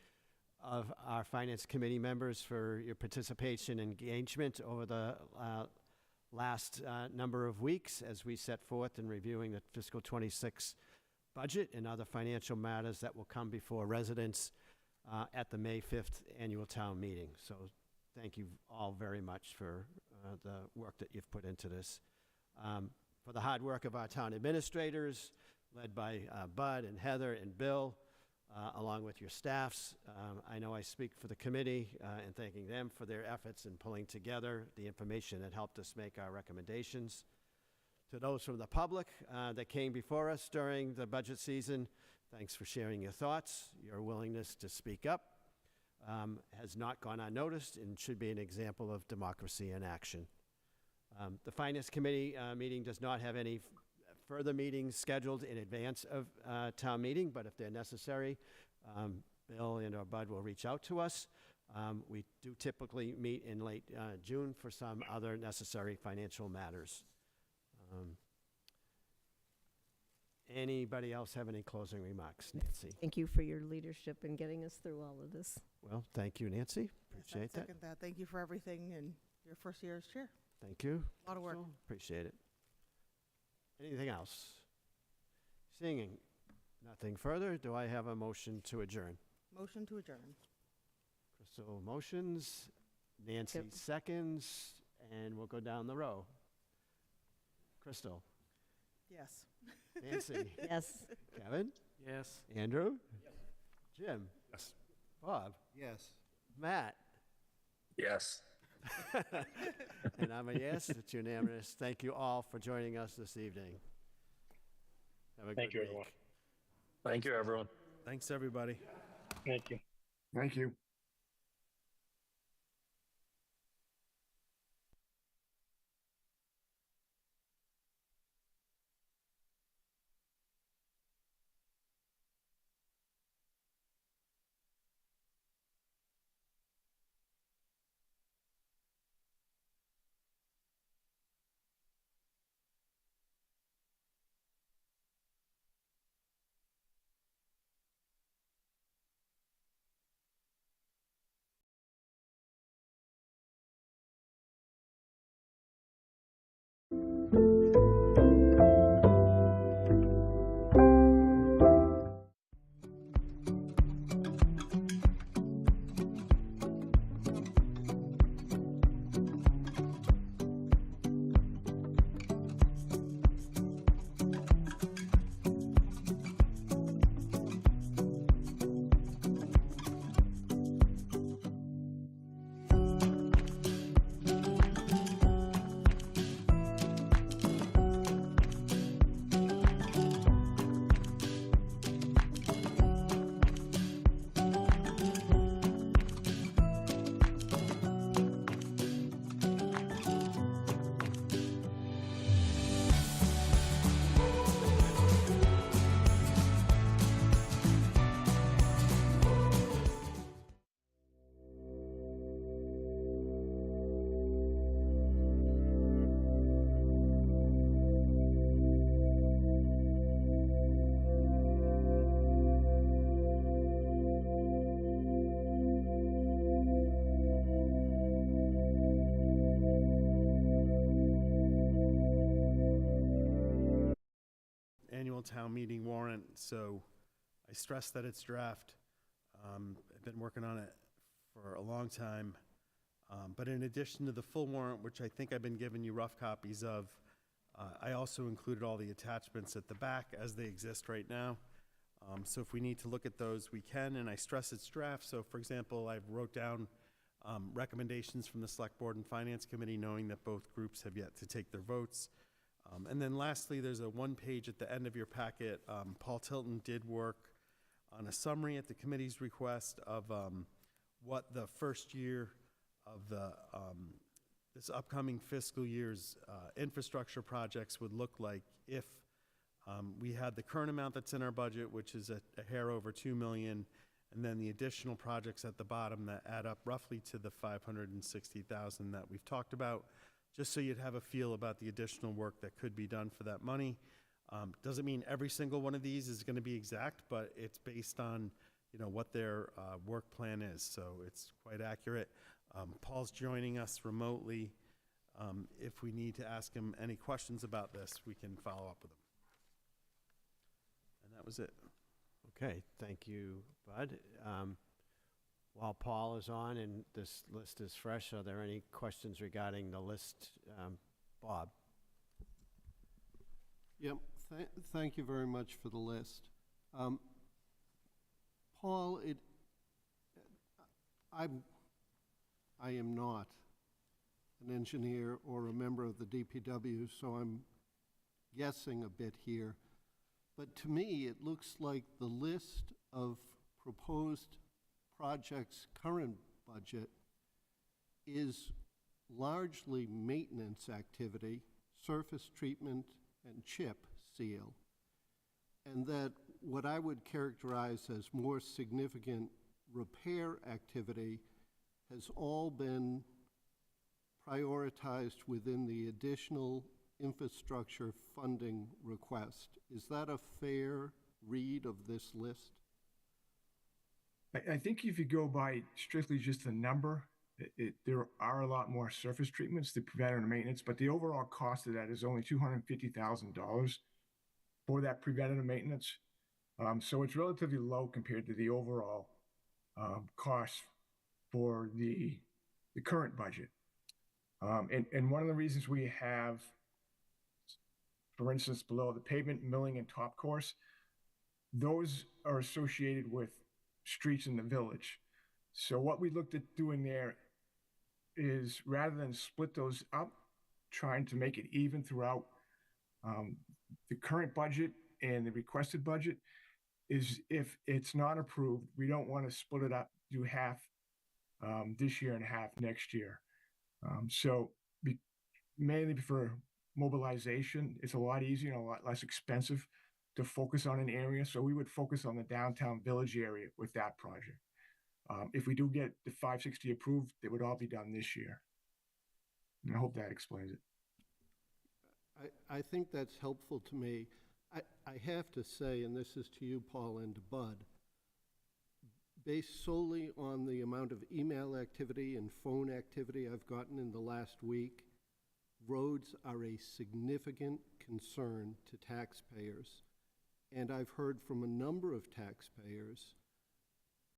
of our Finance Committee members for your participation and engagement over the last number of weeks as we set forth in reviewing the fiscal 26 budget and other financial matters that will come before residents at the May 5th Annual Town Meeting. So thank you all very much for the work that you've put into this. For the hard work of our town administrators, led by Bud and Heather and Bill, along with your staffs. I know I speak for the committee in thanking them for their efforts in pulling together the information that helped us make our recommendations. To those from the public that came before us during the budget season, thanks for sharing your thoughts. Your willingness to speak up has not gone unnoticed and should be an example of democracy in action. The Finance Committee meeting does not have any further meetings scheduled in advance of town meeting, but if they're necessary, Bill and or Bud will reach out to us. We do typically meet in late June for some other necessary financial matters. Anybody else have any closing remarks? Nancy? Thank you for your leadership in getting us through all of this. Well, thank you, Nancy. Appreciate that. Second that. Thank you for everything in your first year as chair. Thank you. A lot of work. So, appreciate it. Anything else? Seeing nothing further, do I have a motion to adjourn? Motion to adjourn. Crystal motions, Nancy Yep. seconds, and we'll go down the row. Crystal, Yes. Nancy, Yes. Kevin, Yes. Andrew, Jim, Yes. Bob, Yes. Matt, Yes. and I'm a yes. It's unanimous. Thank you all for joining us this evening. Have a Thank good you, week. everyone. Thank you, everyone. Thanks, everybody. Thank you. Thank you. annual town meeting warrant, so I stress that it's draft. I've been working on it for a long time. But in addition to the full warrant, which I think I've been giving you rough copies of, I also included all the attachments at the back as they exist right now. So if we need to look at those, we can, and I stress it's draft. So for example, I wrote down recommendations from the Select Board and Finance Committee, knowing that both groups have yet to take their votes. And then lastly, there's a one-page at the end of your packet. Paul Tilton did work on a summary at the committee's request of what the first year of the this upcoming fiscal year's infrastructure projects would look like if we had the current amount that's in our budget, which is a hair over 2 million, and then the additional projects at the bottom that add up roughly to the 560,000 that we've talked about, just so you'd have a feel about the additional work that could be done for that money. Doesn't mean every single one of these is going to be exact, but it's based on, you know, what their work plan is, so it's quite accurate. Paul's joining us remotely. If we need to ask him any questions about this, we can follow up with him. And that was it. Okay, thank you, Bud. While Paul is on and this list is fresh, are there any questions regarding the list? Bob? Yep, thank you very much for the list. Paul, I am not an engineer or a member of the DPW, so I'm guessing a bit here. But to me, it looks like the list of proposed projects' current budget is largely maintenance activity, surface treatment, and chip seal, and that what I would characterize as more significant repair activity has all been prioritized within the additional infrastructure funding request. Is that a fair read of this list? I think if you go by strictly just the number, there are a lot more surface treatments, the preventative maintenance, but the overall cost of that is only $250,000 for that preventative maintenance. So it's relatively low compared to the overall cost for the current budget. And one of the reasons we have, for instance, below the pavement, milling, and top course, those are associated with streets in the village. So what we looked at doing there is, rather than split those up, trying to make it even throughout the current budget and the requested budget, is if it's not approved, we don't want to split it up, do half this year and half next year. Mainly for mobilization, it's a lot easier and a lot less expensive to focus on an area. So we would focus on the downtown village area with that project. If we do get the 560 approved, it would all be done this year. And I hope that explains it. I think that's helpful to me. I have to say, and this is to you, Paul, and to Bud, based solely on the amount of email activity and phone activity I've gotten in the last week, roads are a significant concern to taxpayers. And I've heard from a number of taxpayers